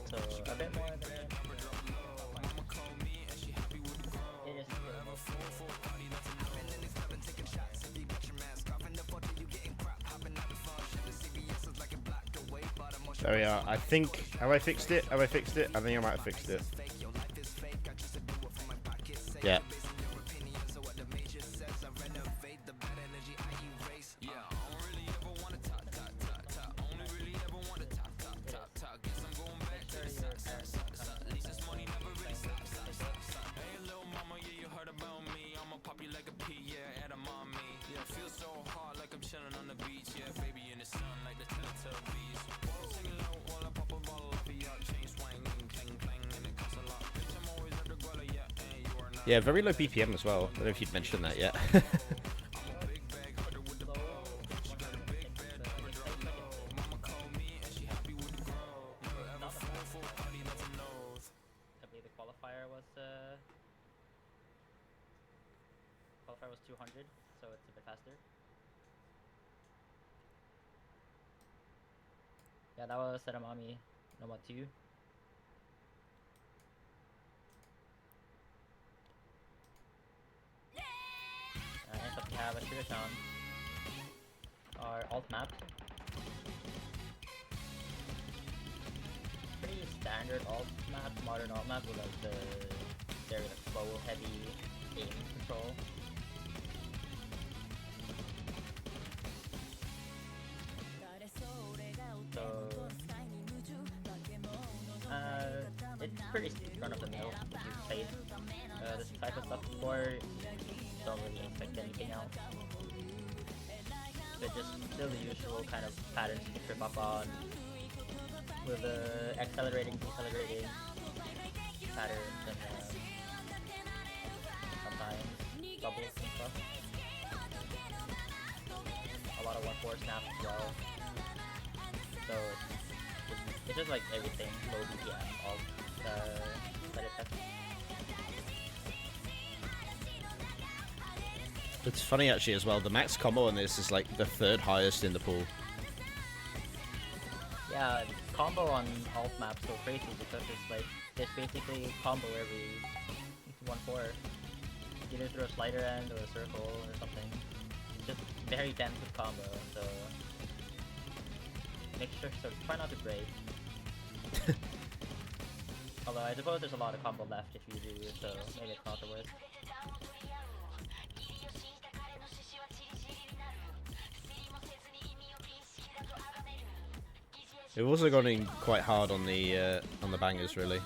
So a bit more than it is. There we are. I think... Have I fixed it? Have I fixed it? I think I might have fixed it. Yeah. Yeah, very low BPM as well. I don't know if you'd mentioned that yet. Qualifier was 200, so it's a bit faster. Yeah, that was Sedamami Noma 2. Next up we have a shooter sound. Our alt map. Pretty standard alt map, modern alt map with like the very like slow, heavy aim control. So it's pretty run of the mill if you've played this type of stuff before. Don't really expect anything else. But just still the usual kind of patterns you trip up on with accelerating, decelerating patterns and sometimes bubbles and stuff. A lot of 1/4 snaps as well. So it's just like everything, low BPM, all let it test. It's funny actually as well, the max combo on this is like the 3rd highest in the pool. Yeah, combo on alt maps so crazy because it's like, there's basically combo every 1/4. Either through a slider end or a circle or something. It's just very dense with combo, so make sure, so try not to break. Although I suppose there's a lot of combo left if you do, so maybe it's not the worst. We've also gone in quite hard on the bangers really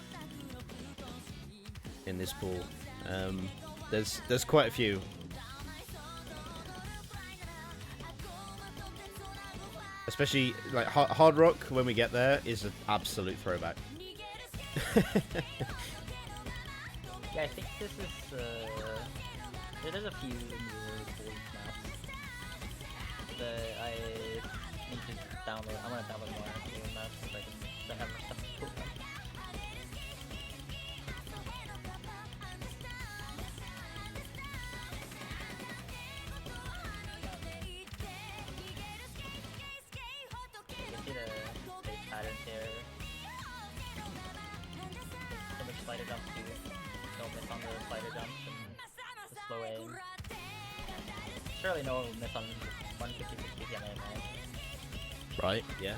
in this pool. There's quite a few. Especially like hard rock when we get there is an absolute throwback. Yeah, I think this is there's a few newer pool maps that I need to download. I want to download more pool maps so I can have more stuff to pool from. You can see the base patterns here. So much slider jumps too. Don't miss on the slider jumps and the slow aim. Surely no miss on 156 BPM aim, right? Right, yeah.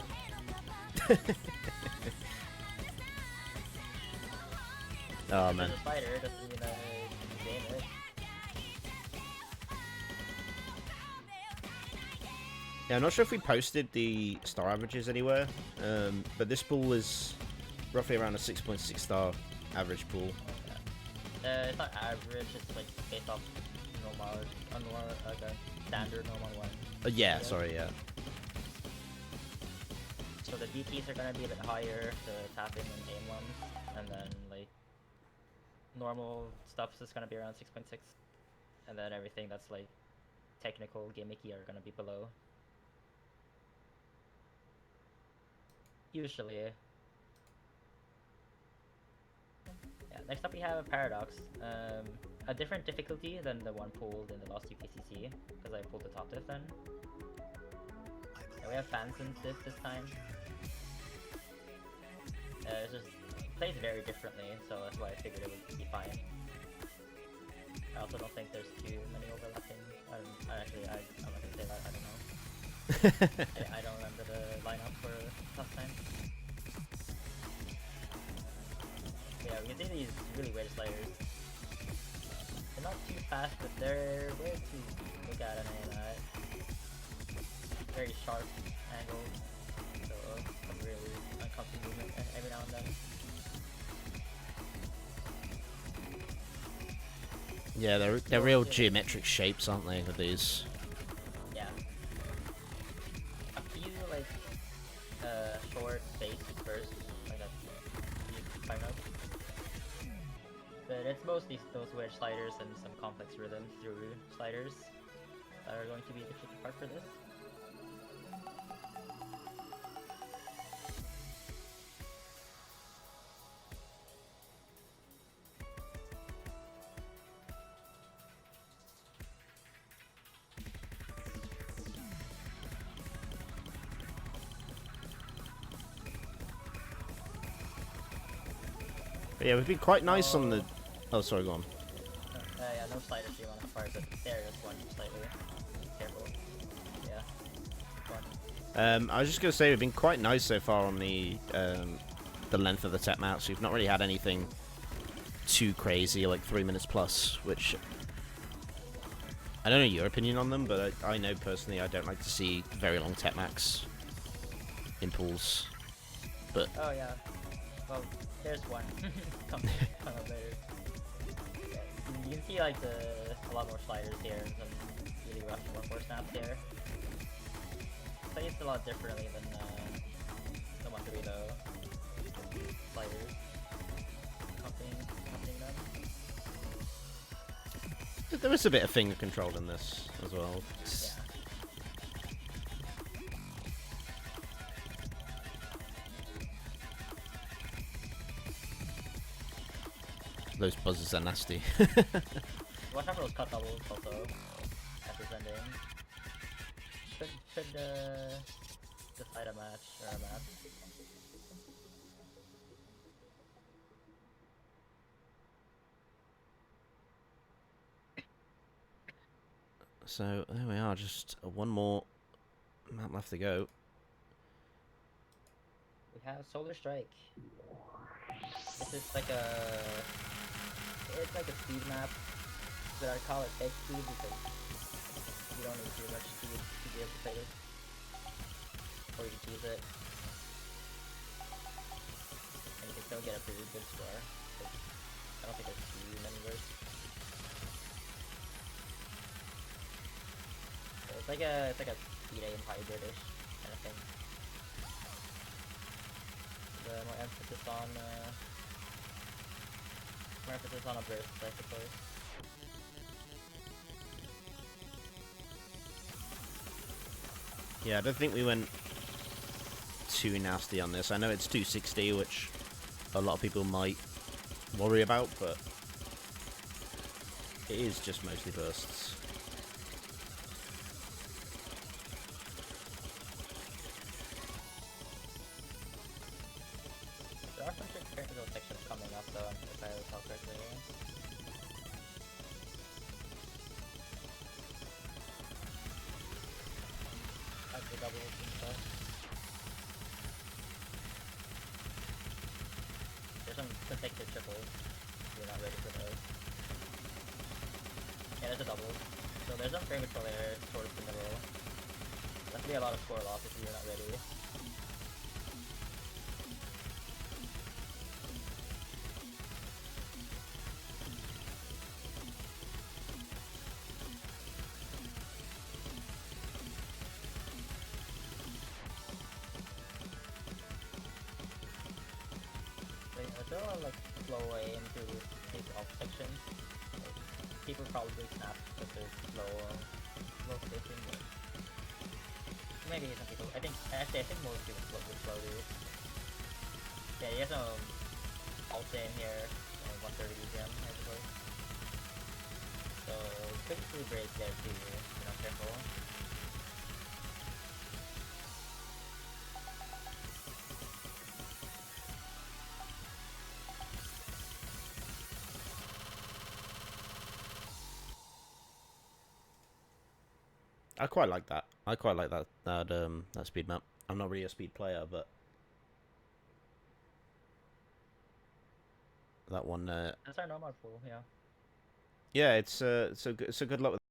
Oh man. There's a spider, doesn't mean that you aim it. Yeah, I'm not sure if we posted the star averages anywhere, but this pool is roughly around a 6.6 star average pool. It's not average, it's like based off normal, like a standard normal one. Yeah, sorry, yeah. So the DTs are gonna be a bit higher, the tapping and aim ones, and then like normal stuff is gonna be around 6.6, and then everything that's like technical, gimmicky are gonna be below. Usually. Yeah, next up we have Paradox. A different difficulty than the one pulled in the last UKCC, because I pulled the top diff then. Yeah, we have fans in this time. It just plays very differently, so that's why I figured it would be fine. I also don't think there's too many overlapping. I'm not gonna say that, I don't know. I don't remember the lineup for last time. see these really weird sliders. They're not too fast, but they're weird to look at and any of that. Very sharp angle, so some really uncomfortable movement every now and then. Yeah, they're real geometric shapes, aren't they, with these? Yeah. A few like short base bursts, like that you find out. But it's mostly those weird sliders and some complex rhythms through sliders that are going to be the tricky part for this. But yeah, we've been quite nice on the... Oh, sorry, go on. Yeah, no sliders here on the far side. There is one slightly. Careful. Yeah. One. I was just going to say, we've been quite nice so far on the length of the tech maps. We've not really had anything too crazy, like 3 minutes plus, which... I don't know your opinion on them, but I know personally I don't like to see very long tech max in pools. But... Oh, yeah. Well, there's one. come up later. Yeah, you can see like a lot more sliders here and some really rough 1-4 snaps here. Plays a lot differently than the 1-3 though. Sliders accompanying them. There is a bit of finger control in this as well. Yeah. Those buzzers are nasty. Watch out for those cut doubles also at this ending. Should decide a match or a map. So there we are, just one more map left to go. We have Solar Strike. This is like it's like a speed map, but I call it fake speed because you don't need too much speed to be able to play this. Or you can choose it. And you can still get a pretty good score. I don't think there's too many verses. So it's like a speed aim hybrid-ish kind of thing. The more emphasis on a burst, I suppose. Yeah, I don't think we went too nasty on this. I know it's 260, which a lot of people might worry about, but it is just mostly bursts. There are some technical sections coming up though, if I recall correctly. Like the doubles and stuff. There's some consecutive triples. We're not ready for those. Yeah, there's a double. So there's some frame control there towards the middle. That's gonna be a lot of score loss if you're not ready. There are like slow aim to take off sections. Like, people probably snap because they're slow spacing, but maybe some people. I think most people slow do. Yeah, you have some alt aim here, 130 BPM, I suppose. So could actually break there too, if you're not careful. I quite like that. I quite like that speed map. I'm not really a speed player, but that one. That's our nomad pool, yeah. Yeah, it's so good luck with.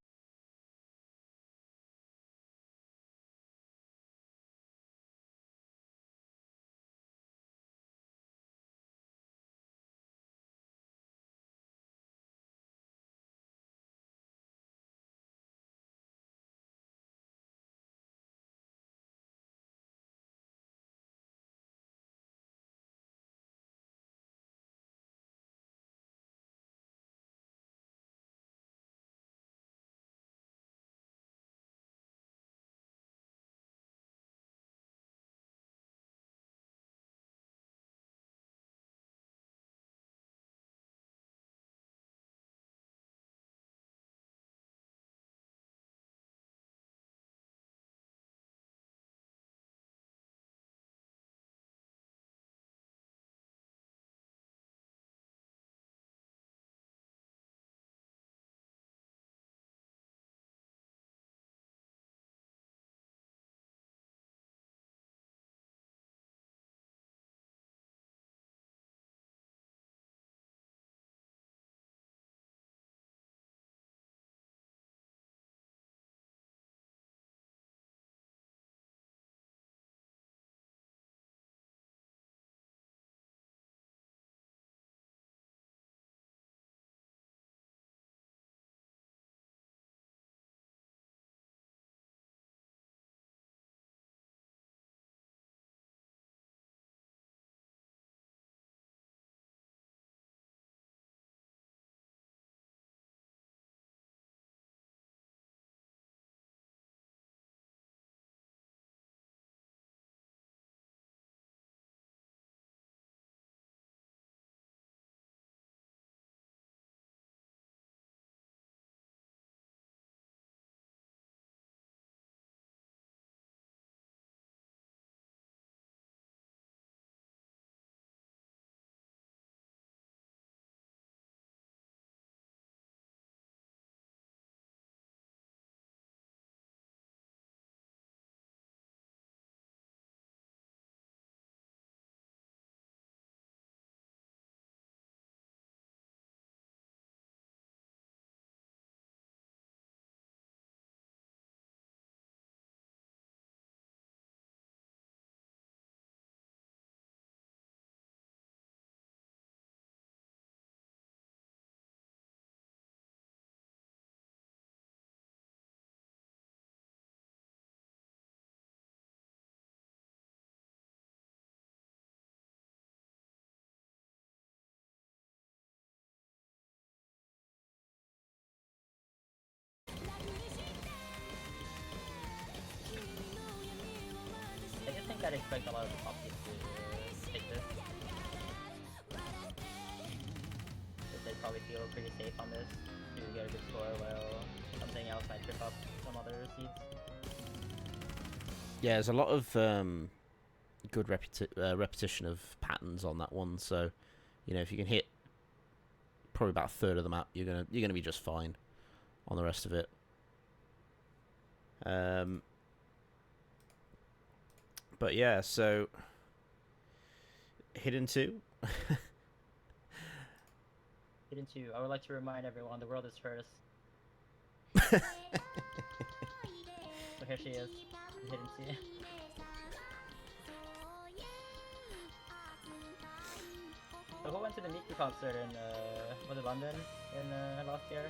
I just think I'd expect a lot of the top teams to take this. Because they probably feel pretty safe on this to get a good score, while something else might trip up some other seeds. Yeah, there's a lot of good repetition of patterns on that one. So, you know, if you can hit probably about a third of the map, you're gonna be just fine on the rest of it. But yeah, so Hidden 2. Hidden 2, I would like to remind everyone the world is first. So here she is, Hidden 2. So who went to the Miku concert in, was it London in last year?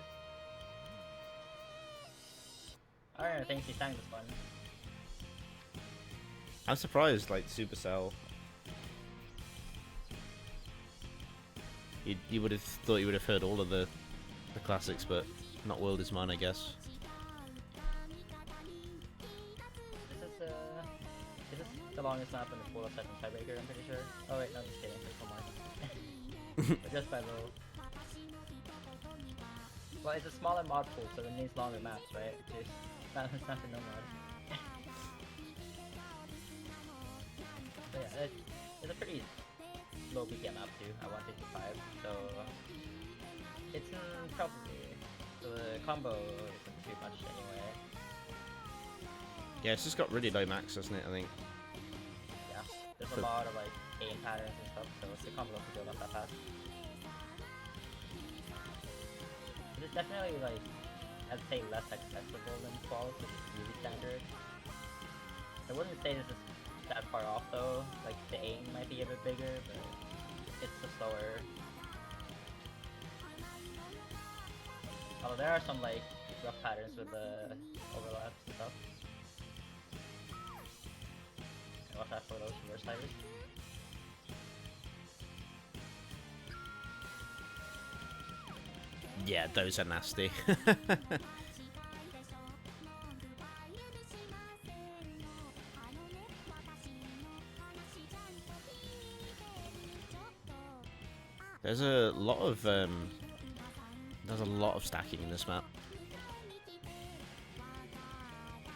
I don't think she sang this one. I'm surprised, like Supercell. You would have thought you would have heard all of the classics, but not World Is Mine, I guess. This is the longest map in the pool aside from Tiebreaker, I'm pretty sure. Oh wait, no, just kidding, there's one more. But just by little. Well, it's a smaller mod pool, so it needs longer maps, right? It's not for no mod. So yeah, it's a pretty low BPM map too, at 155, so it's probably, the combo isn't too much anyway. Yeah, it's just got really low max, hasn't it, I think? Yeah, there's a lot of like aim patterns and stuff, so the combo doesn't go up that fast. It's definitely like, I'd say less accessible than Qual, which is really standard. I wouldn't say this is that far off though. Like the aim might be a bit bigger, but it's just slower. Although there are some like rough patterns with the overlaps and stuff. And watch out for those reverse sliders. Yeah, those are nasty. There's a lot of stacking in this map.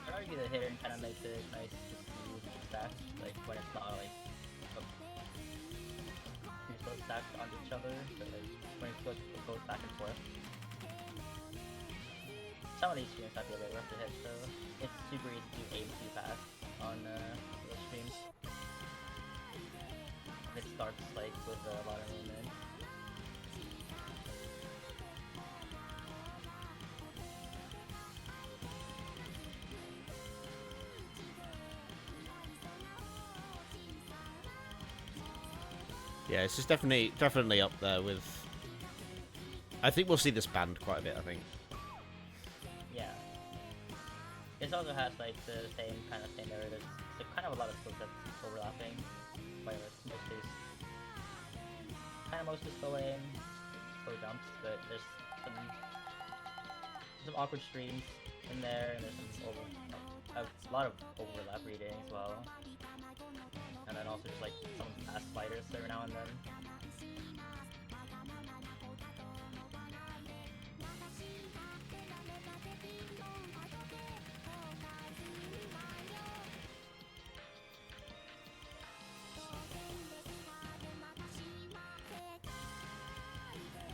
I'd argue the hidden kind of makes it nice to see stack, like when it's not like two slow stacked onto each other, but like when it goes back and forth. Some of these streams might be a bit rough to hit, so it's super easy to aim too fast on those streams. It starts like with a lot of movement. Yeah, it's just definitely up there with. I think we'll see this banned quite a bit. I think. Yeah. It also has like the same narrative. So kind of a lot of skill sets overlapping. But mostly slow aim, slow jumps, but there's some awkward streams in there, and there's a lot of overlap reading as well. And then also just like some fast sliders every now and then.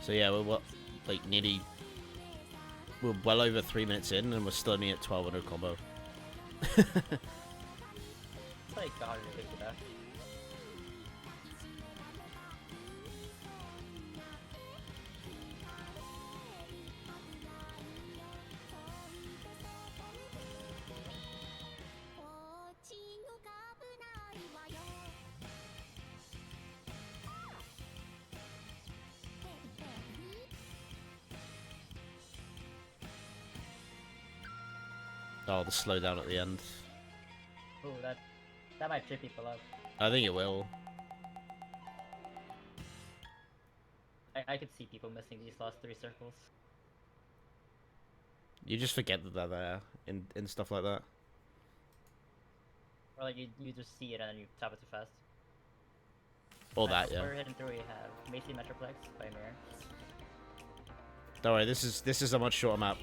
So yeah, we're we're well over 3 minutes in, and we're still only at 1200 combo. It's like 150 back. Oh, the slowdown at the end. Ooh, that might trip people up. I think it will. I could see people missing these last 3 circles. You just forget that they're there in stuff like that. Or like you just see it and then you tap it too fast. Or that, yeah. We're heading through. We have Macy Metroplex by Mirror. Don't worry, this is a much shorter map.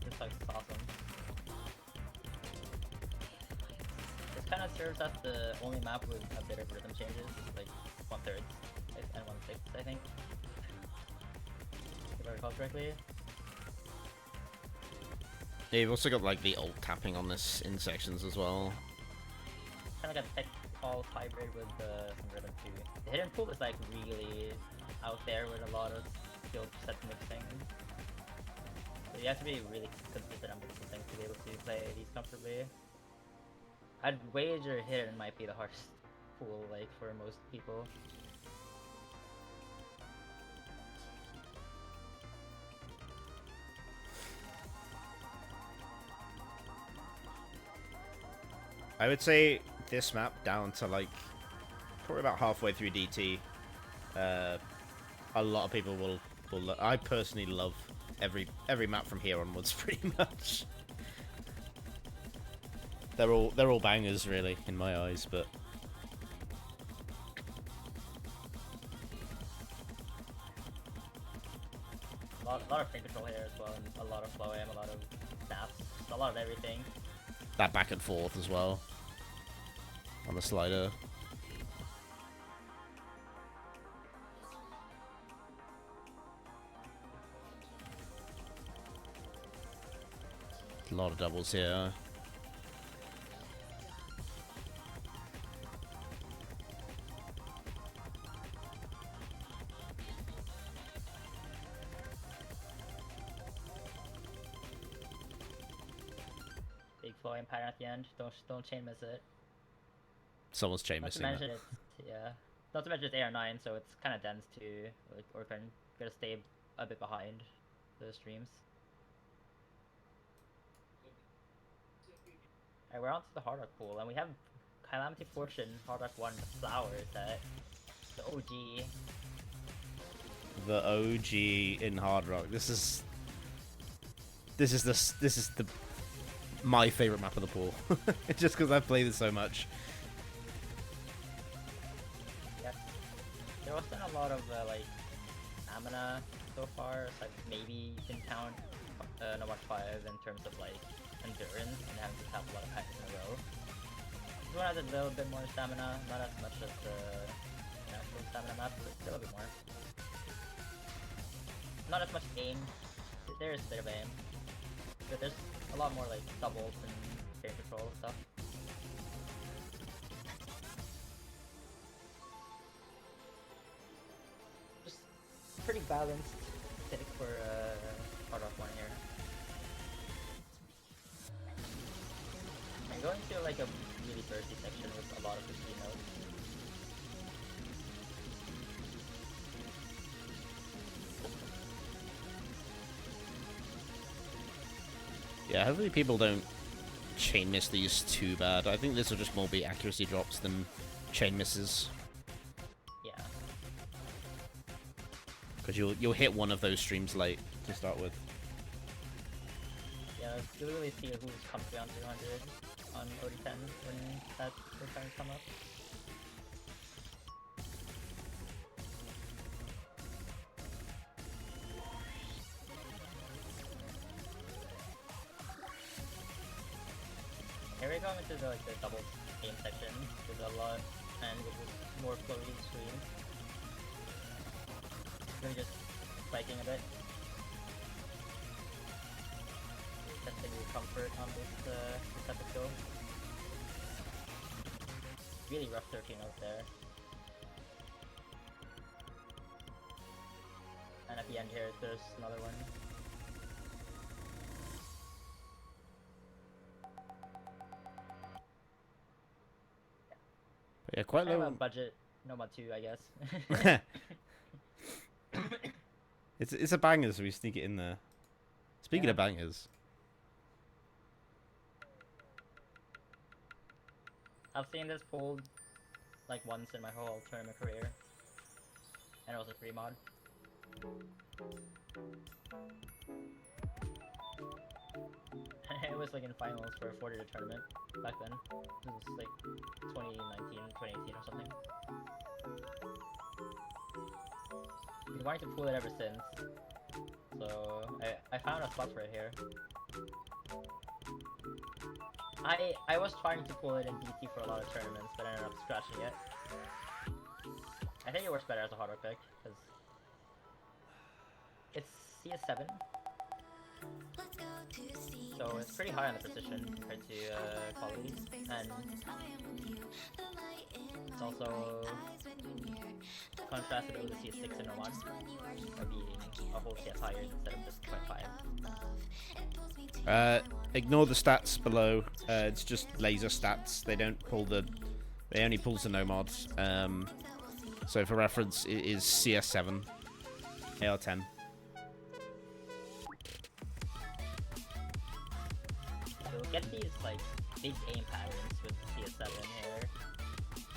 This looks awesome. This kind of serves as the only map with a bit of rhythm changes, like 1/3 and 1/6, I think. If I recall correctly. Yeah, you've also got like the alt tapping on this in sections as well. Kind of like a tech pulse hybrid with some rhythm too. The hidden pool is like really out there with a lot of skill set mixing. So you have to be really consistent on multiple things to be able to play these comfortably. I'd wager hidden might be the hardest pool, like, for most people. I would say this map down to like probably about halfway through DT. A lot of people will. I personally love every map from here onwards, pretty much. They're all bangers, really, in my eyes, but. A lot of frame control here as well, and a lot of flow aim, a lot of snaps, a lot of everything. That back and forth as well. On the slider. A lot of doubles here. big flowing pattern at the end. Don't chain miss it. Someone's chain Not to missing mention that. it's Not to mention it's AR9, so it's kind of dense too. Like, or gotta stay a bit behind the streams. Alright, we're on to the Hard Rock pool, and we have Calamity Fortune Hard Rock 1 Flower set. The OG. The OG in Hard Rock. This is my favorite map of the pool. Just because I've played it so much. Yep. There was been a lot of like stamina so far. So like maybe you can count No Watch 5 in terms of like endurance and having to tap a lot of packs in a row. This one has a little bit more stamina, not as much as the natural stamina map, but still a bit more. Not as much aim. There is a bit of aim, but there's a lot more like doubles and game control stuff. Just pretty balanced pick for Hard Rock 1 here. I'm going to like a really bursty section with a lot of the keynotes. Yeah, hopefully people don't chain miss these too bad. I think this will just more be accuracy drops than chain misses. Yeah. Because you'll hit one of those streams late to start with. Yeah, you'll really see who's come beyond 200 on OD10 when that returns come up. Here we go into the double game section. There's a lot, and with more floaty streams. Really just spiking a bit. Testing your comfort on this episode. Really rough 13 out there. And at the end here, there's another one. But yeah, quite Kind of low. a budget Noma 2, I guess. It's a banger, so we sneak it in there. Speaking of bangers. I've seen this pulled like once in my whole tournament career. And it was a free mod. It was like in finals for a 4-day tournament back then. It was like 2019, 2018 or something. Been wanting to pull it ever since. So I found a spot for it here. I was trying to pull it in DT for a lot of tournaments, but I ended up scratching it. I think it works better as a hard rock pick, because it's CS7. So it's pretty high on the precision compared to quality, and it's also contrasted with the CS6 and 01, or being a whole CS higher instead of just 0.5. Ignore the stats below. It's just laser stats. They don't pull the. They only pulls the nomads. So for reference, it is CS7, AR10. You'll get these like big aim patterns with CS7 here,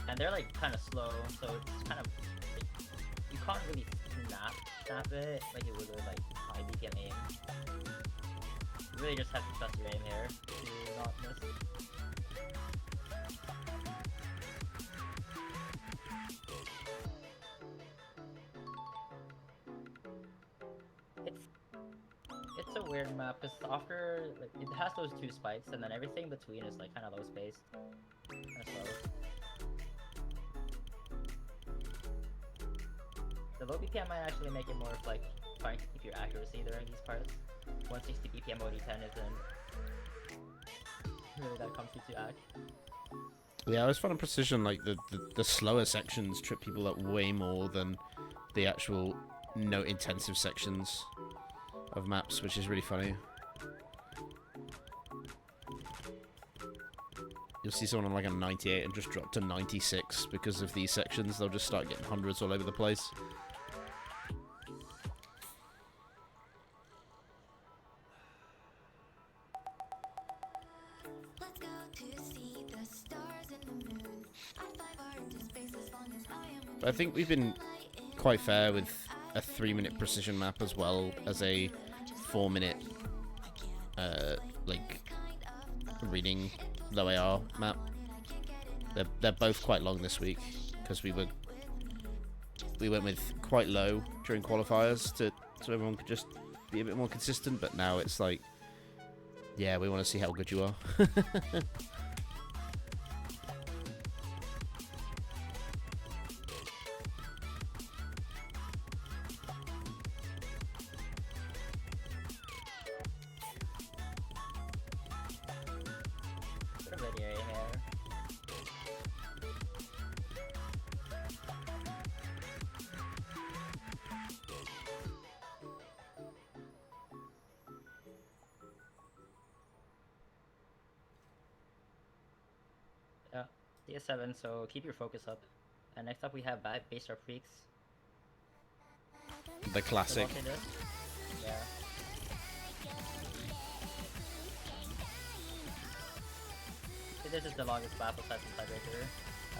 and they're like kind of slow, so it's kind of like, you can't really snap it like you would with like high BPM aim. You really just have to trust your aim here to not miss. It's a weird map because after like, it has those two spikes and then everything between is like kind of low spaced, kind of slow. The low BPM might actually make it more of like trying to keep your accuracy during these parts. 160 BPM OD10 isn't really that comfy to act. Yeah, I always find precision like the slower sections trip people up way more than the actual note intensive sections of maps, which is really funny. you'll see someone on like a 98 and just drop to 96 because of these sections. They'll just start getting hundreds all over the place. But I think we've been quite fair with a 3-minute precision map as well as a 4-minute like reading low AR map. They're both quite long this week because we went with quite low during qualifiers so everyone could just be a bit more consistent. But now it's like, yeah, we want to see how good you are. Yeah, CS7, so keep your focus up. And next up we have Base Star Freaks. The classic. Yeah. So this is the longest battle side from Tiebreaker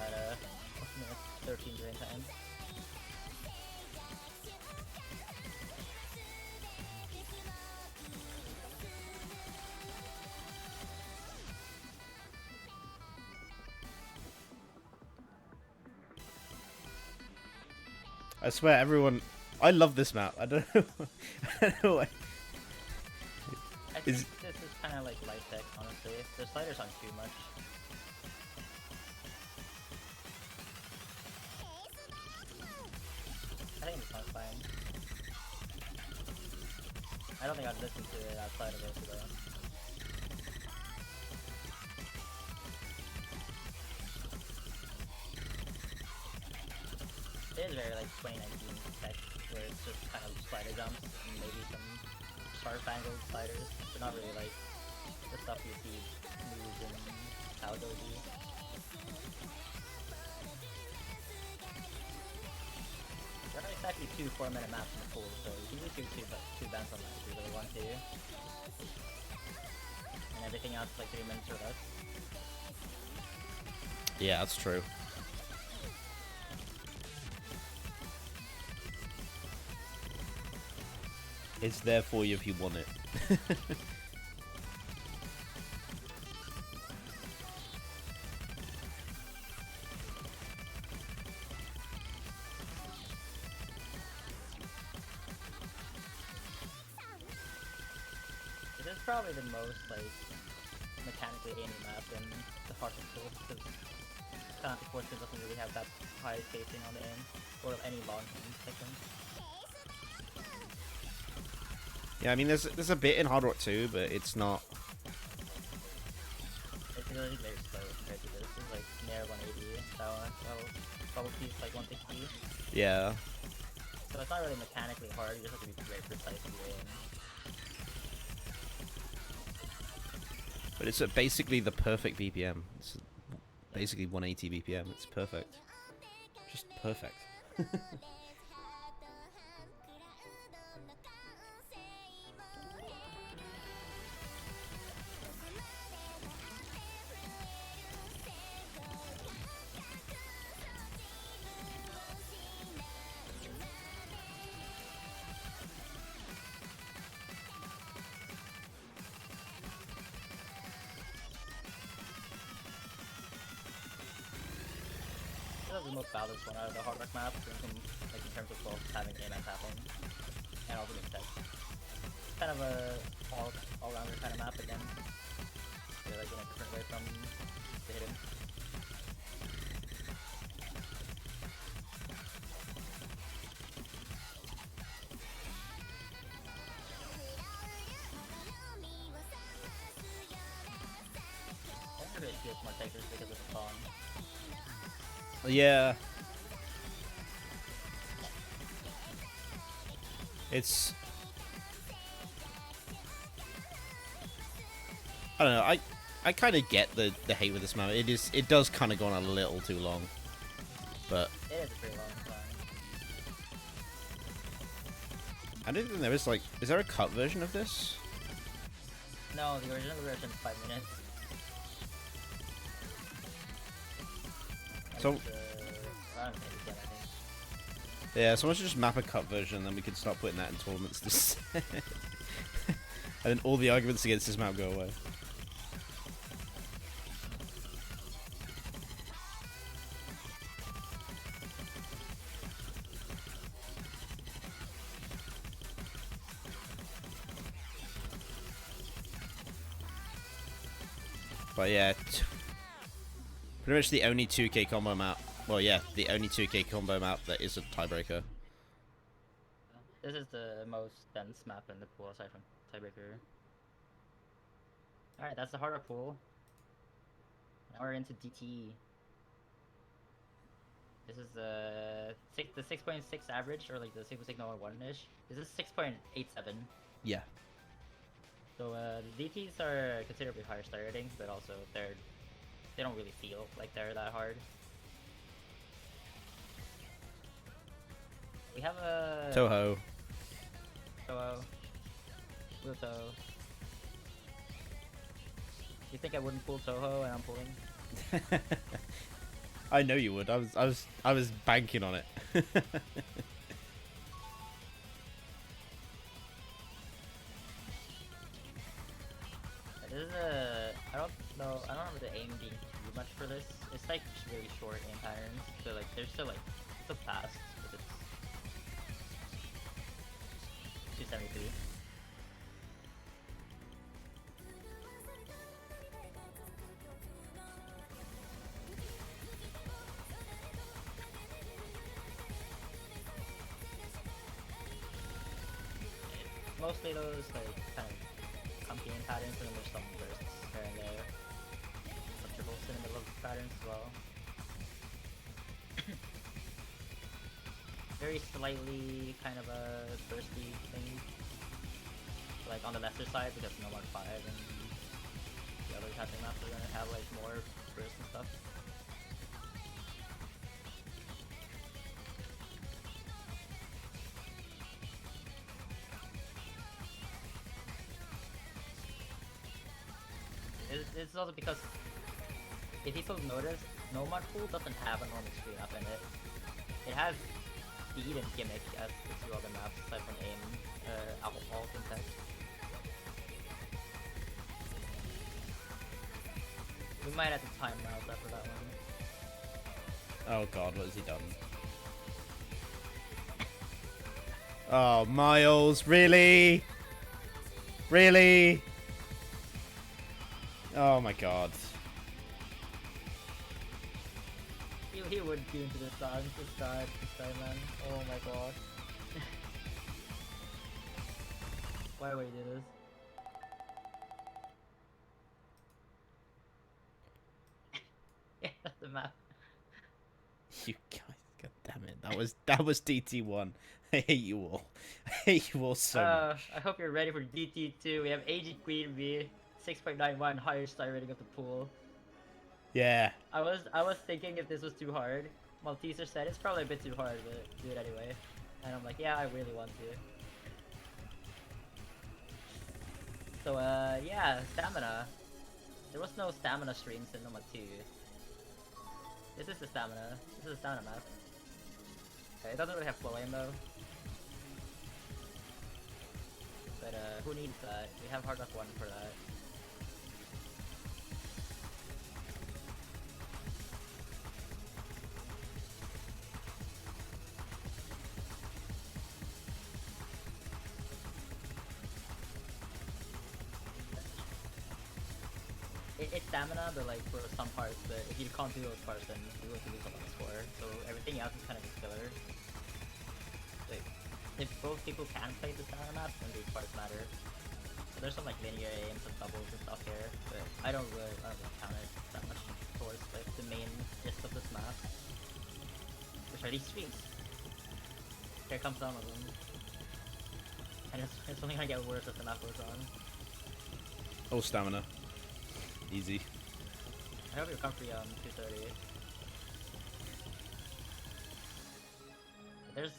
at 13 during time. I swear, everyone. I love this map. I don't know. I don't know why. I think this is kind of like light tech, honestly. The sliders aren't too much. I think this one's fine. I don't think I'd listen to it outside of this though. It is very like 2019 tech, where it's just kind of slider jumps and maybe some sharp angled sliders, but not really like the stuff you see moves in How Doji. There are exactly 2 4-minute maps in the pool, so you can do two bands on that if you really want to. And everything else is like 3 minutes or less. Yeah, that's true. It's there for you if you want it. This is probably the most like mechanically aiming map in the Heart of Pool, because Canopy Fortune doesn't really have that high spacing on the aim, or any long aim section. Yeah, I mean, there's a bit in Hard Rock 2, but it's not. It's really very slow compared to this. It's like near 180. Bubble piece like 160. Yeah. So it's not really mechanically hard. You just have to be very precise with your aim. But it's basically the perfect BPM. It's basically 180 BPM. It's perfect. Just perfect. This is the most balanced one out of the Hard Rock map, in terms of both having aim and tapping, and also being tech. It's kind of a all-rounder kind of map again. They're like in a different way from the hidden. I really feels more tech just because of the spawn. Yeah. It's. I don't know. I kind of get the hate with this map. It does kind of go on a little too long, but It is a pretty long time. I don't think there is like. Is there a cut version of this? No, the original version is 5 minutes. And So- it's, I don't think it's yet, I think. Yeah, someone should just map a cut version, and then we can start putting that in tournaments. This and then all the arguments against this map go away. But yeah, pretty much the only 2K combo map. Well, yeah, the only 2K combo map that is a tiebreaker. This is the most dense map in the pool aside from Tiebreaker. Alright, that's the harder pool. Now we're into DT. This is the 6.6 average, or like the 6.601-ish. This is 6.87. Yeah. So the DTs are considerably higher star ratings, but also they don't really feel like they're that hard. We have a Toho. Pluto. You think I wouldn't pull Toho and I'm pulling? I know you would. I was banking on it. This is a I don't remember the aim being too much for this. It's like just really short aim patterns, so like they're still fast, but it's 273. Mostly those like kind of comfy aim patterns, and then there's some bursts here and there. Some triples in the middle of the patterns as well. Very slightly kind of a bursty thing, like on the lesser side, because no Mark 5 and the other typing maps are gonna have like more bursts and stuff. It's also because if people notice, no Mappool doesn't have a normal screen up in it. It has speed and gimmick as the two other maps aside from aim, alt and tech. We might have to time out after that one. Oh god, what has he done? Oh, Miles, really? Really? Oh my god. He would tune into the song, this guy, man. Oh my god. Why would he do this? Yeah, that's the map. You guys, god damn it. That was DT1. I hate you all. I hate you all so much. I hope you're ready for DT2. We have AG Queen B, 6.91, highest star rating of the pool. Yeah. I was thinking if this was too hard. Malteser said it's probably a bit too hard, but do it anyway. And I'm like, yeah, I really want to. So yeah, stamina. There was no stamina streams in Noma 2. This is the stamina. This is a stamina map. Okay, it doesn't really have flow aim though. But who needs that? We have hard luck 1 for that. It's stamina, but like for some parts, but if you can't do those parts, then you will lose a lot of score. So everything else is kind of just filler. Like, if both people can play the stamina maps, then these parts matter. So there's some like linear aims and doubles and stuff here, but I don't really count it that much towards like the main gist of this map, which are these streams. Here comes some of them, and it's only gonna get worse as the map goes on. Oh, stamina. Easy. I hope you're comfy on 230. There's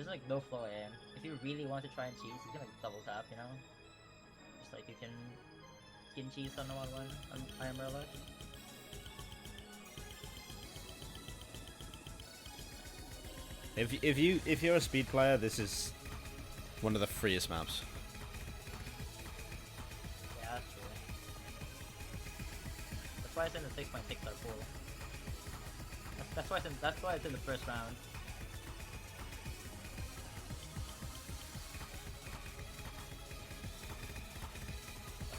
like no flow aim. If you really want to try and cheese, you can like double tap, you know? Just like you can skin cheese on the 1-1 on Iron Umbrella. If you're a speed player, this is one of the freest maps. Yeah, that's true. That's why it's in the 6.6 star pool. That's why it's in the first round.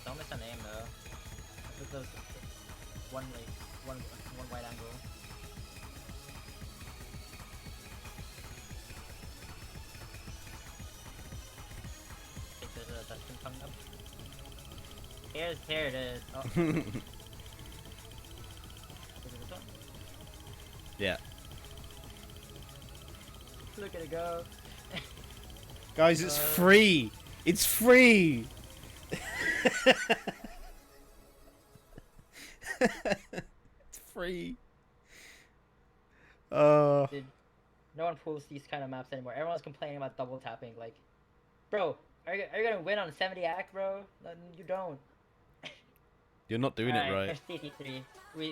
Don't miss a name though. With those one wide angle. I think there's a Dustin coming up. Here it is. Oh. Is it this one? Yeah. Look at it go. Guys, it's free! It's free! It's free. Dude, no one pulls these kind of maps anymore. Everyone's complaining about double tapping. Like, bro, are you gonna win on 70 act, bro? You don't. You're not doing it right. Here's CT3.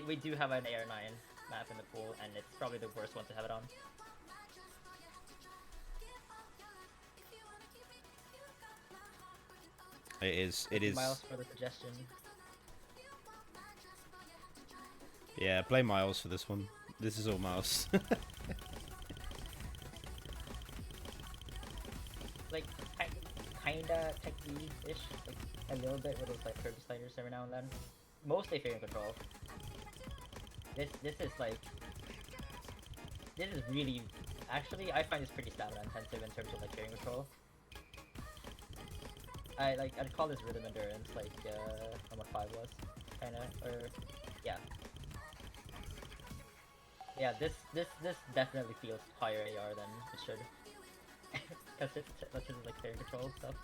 We do have an AR9 map in the pool, and it's probably the worst one to have it on. It is. Miles for the suggestion. Yeah, play Miles for this one. This is all Miles. Like, kinda techie-ish, like a little bit with those like curvy sliders every now and then. Mostly fairing control. This is really, actually I find this pretty stamina intensive in terms of like fairing control. I'd call this rhythm endurance, like what 5 was, kinda, or yeah. Yeah, this definitely feels higher AR than it should. Because it's like fairing control stuff.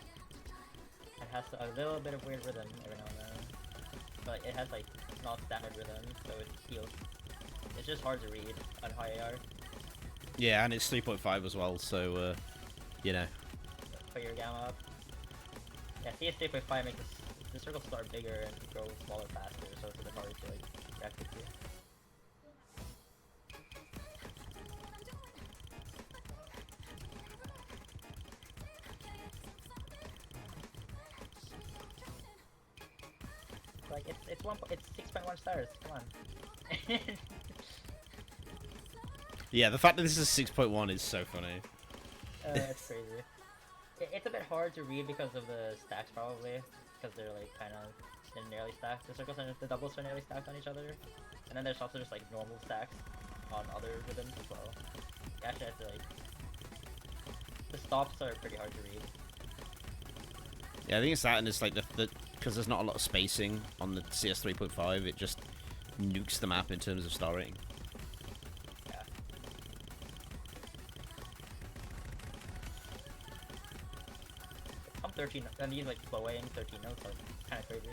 It has a little bit of weird rhythm every now and then. But it has like not standard rhythm, so it's just hard to read on high AR. Yeah, and it's 3.5 as well, so you know. Put your gamma up. Yeah, CS 3.5 makes the circles start bigger and grow smaller faster, so it's a bit harder to like react to. Like it's 6.1 stars. Come on. Yeah, the fact that this is 6.1 is so funny. It's crazy. It's a bit hard to read because of the stacks, probably, because they're like kind of nearly stacked. The circles and the doubles are nearly stacked on each other, and then there's also just like normal stacks on other rhythms as well. You actually have to like, the stops are pretty hard to read. Yeah, I think it's that, and it's like the because there's not a lot of spacing on the CS 3.5, it just nukes the map in terms of star rating. Yeah. I'm 13, and these like flow in 13 notes are kind of crazy.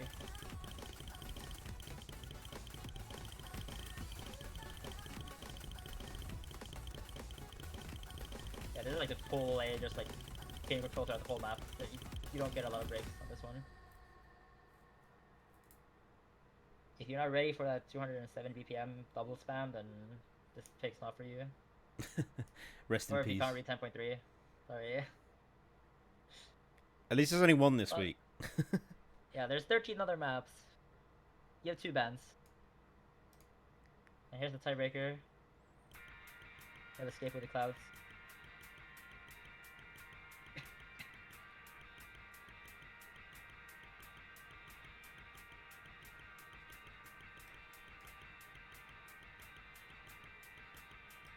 Yeah, this is like the full A, just like game control throughout the whole map. You don't get a lot of breaks on this one. If you're not ready for that 207 BPM double spam, then this pick's not for you. Rest in or if peace. you can't read 10.3, sorry. At least there's only one this week. Yeah, there's 13 other maps. You have 2 bans. And here's the tiebreaker. You have Escape with the Clouds.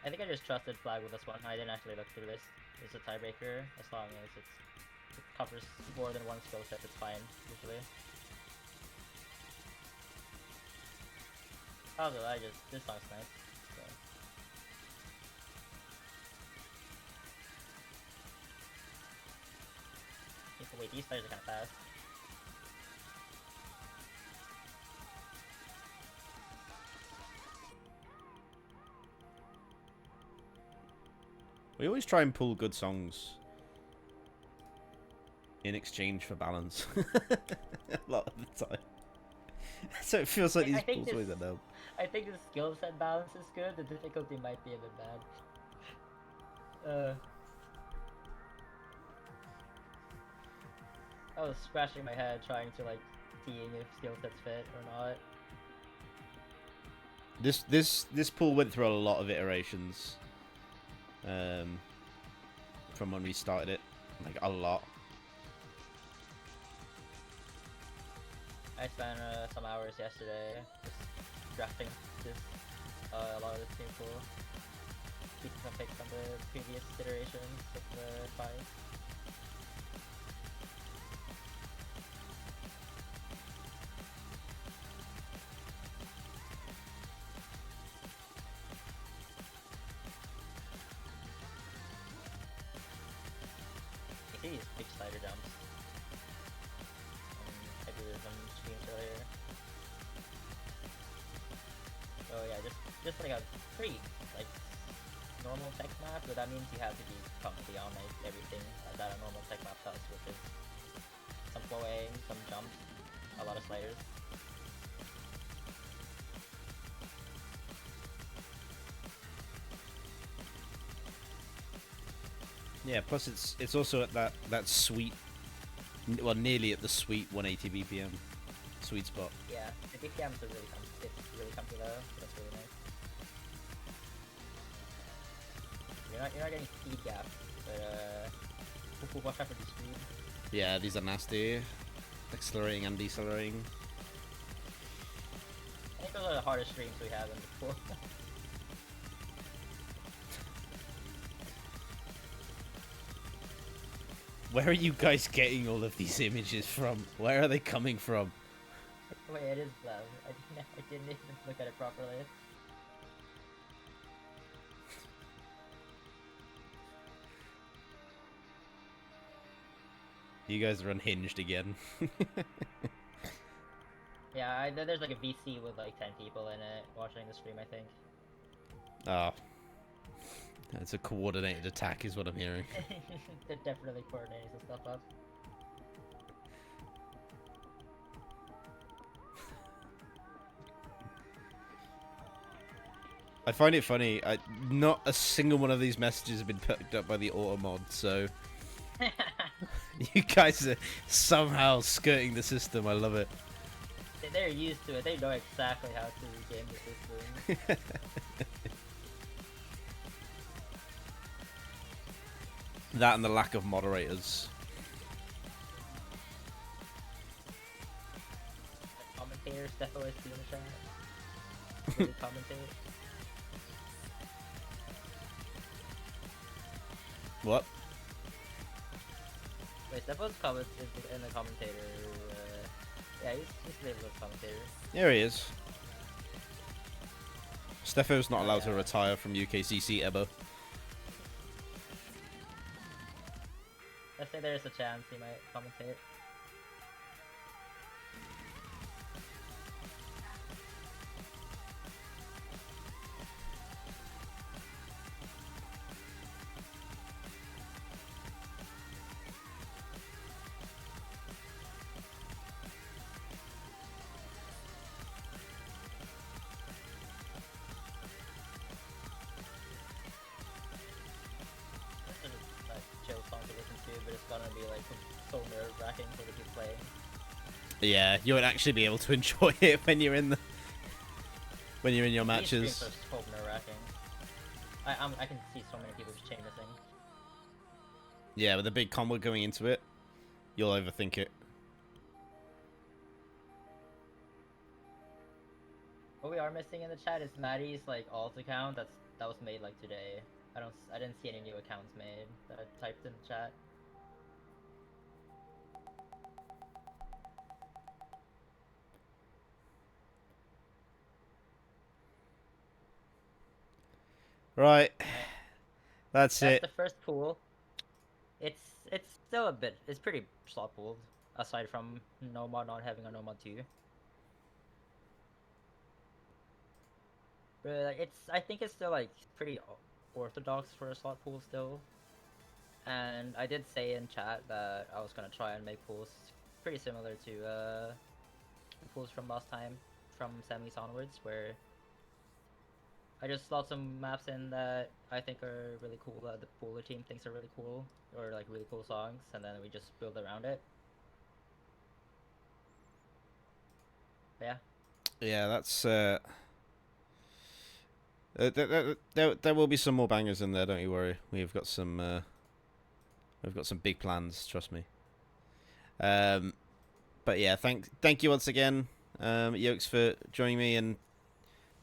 I think I just trusted flag with this one. I didn't actually look through this. It's a tiebreaker as long as it covers more than one skill set. It's fine usually. Although this song's nice. So. Wait, these players are kind of fast. We always try and pull good songs in exchange for balance. A lot of the time. So it feels like these pulls always end up. I think the skill set balance is good. The difficulty might be a bit bad. I was scratching my head trying to like seeing if skill sets fit or not. This pool went through a lot of iterations. From when we started it, like a lot. I spent some hours yesterday just drafting this a lot of this new pool, keeping some picks from the previous iterations of the five. These big slider jumps. I did some streams earlier. So yeah, just like a pretty like normal tech map, but that means you have to be comfy on like everything that a normal tech map does, which is some flowing, some jumps, a lot of sliders. Yeah, plus it's also at that sweet, well, nearly at the sweet 180 BPM sweet spot. Yeah, the BPMs are really it's really comfy though. That's really nice. You're not getting speed gap, but watch out for the speed. Yeah, these are nasty, accelerating and decelerating. I think those are the hardest streams we have in the pool. Where are you guys getting all of these images from? Where are they coming from? Wait, it is low. I didn't even look at it properly. You guys are unhinged again. Yeah, there's like a VC with like 10 people in it watching the stream, I think. Ah. It's a coordinated attack is what I'm hearing. They're definitely coordinating some stuff up. I find it funny. Not a single one of these messages have been picked up by the auto mod, so you guys are somehow skirting the system. I love it. They're used to it. They know exactly how to game the system. That and the lack of moderators. Commentators definitely see in the chat. Really commentate. What? Wait, Stefo's comment in the commentator. Yeah, he's labeled as commentator. There he is. Stefo's not allowed to retire from UKCC ever. Let's say there's a chance he might commentate. Chill song to listen to, but it's gonna be like so nerve-wracking for the people playing. Yeah, you won't actually be able to enjoy it when you're in your matches. These streams are so nerve-wracking. I can see so many people just chain missing. Yeah, with a big combo going into it, you'll overthink it. What we are missing in the chat is Maddie's like alt account that was made like today. I didn't see any new accounts made that I typed in the chat. Right. That's it. The first pool. It's still a bit. It's pretty slot pooled, aside from Nomad not having a Nomad 2. But like, I think it's still like pretty orthodox for a slot pool still. And I did say in chat that I was gonna try and make pools pretty similar to the pools from last time, from semis onwards, where I just slot some maps in that I think are really cool, that the pooler team thinks are really cool, or like really cool songs, and then we just build around it. But yeah. Yeah, that's there will be some more bangers in there. Don't you worry. We've got some big plans. Trust me. But yeah, thank you once again, Yokes, for joining me and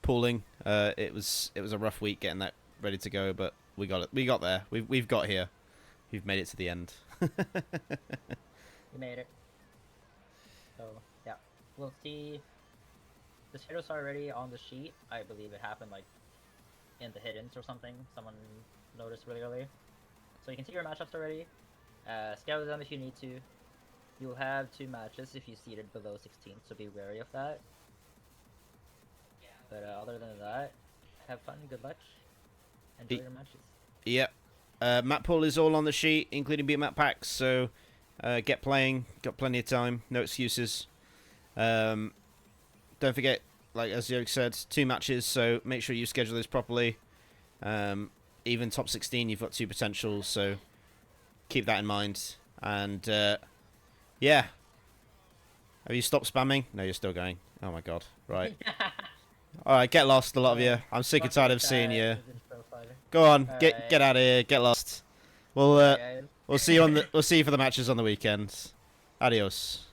pooling. It was a rough week getting that ready to go, but we got it. We got there. We've got here. We've made it to the end. We made it. So yeah, we'll see. The schedules are already on the sheet. I believe it happened like in the hiddens or something. Someone noticed really early. So you can see your matchups already. Schedule them if you need to. You'll have 2 matches if you seeded below 16, so be wary of that. But other than that, have fun, good luck, enjoy your matches. Yep. Mappool is all on the sheet, including beat map packs, so get playing. Got plenty of time, no excuses. Don't forget, like as Yoke said, 2 matches, so make sure you schedule this properly. Even top 16, you've got 2 potentials, so keep that in mind. And yeah. Have you stopped spamming? No, you're still going. Oh my god. Right. Alright, get lost, a lot of you. I'm sick and tired of seeing you. Go on, get out of here, get lost. We'll see you for the matches on the weekend. Adios.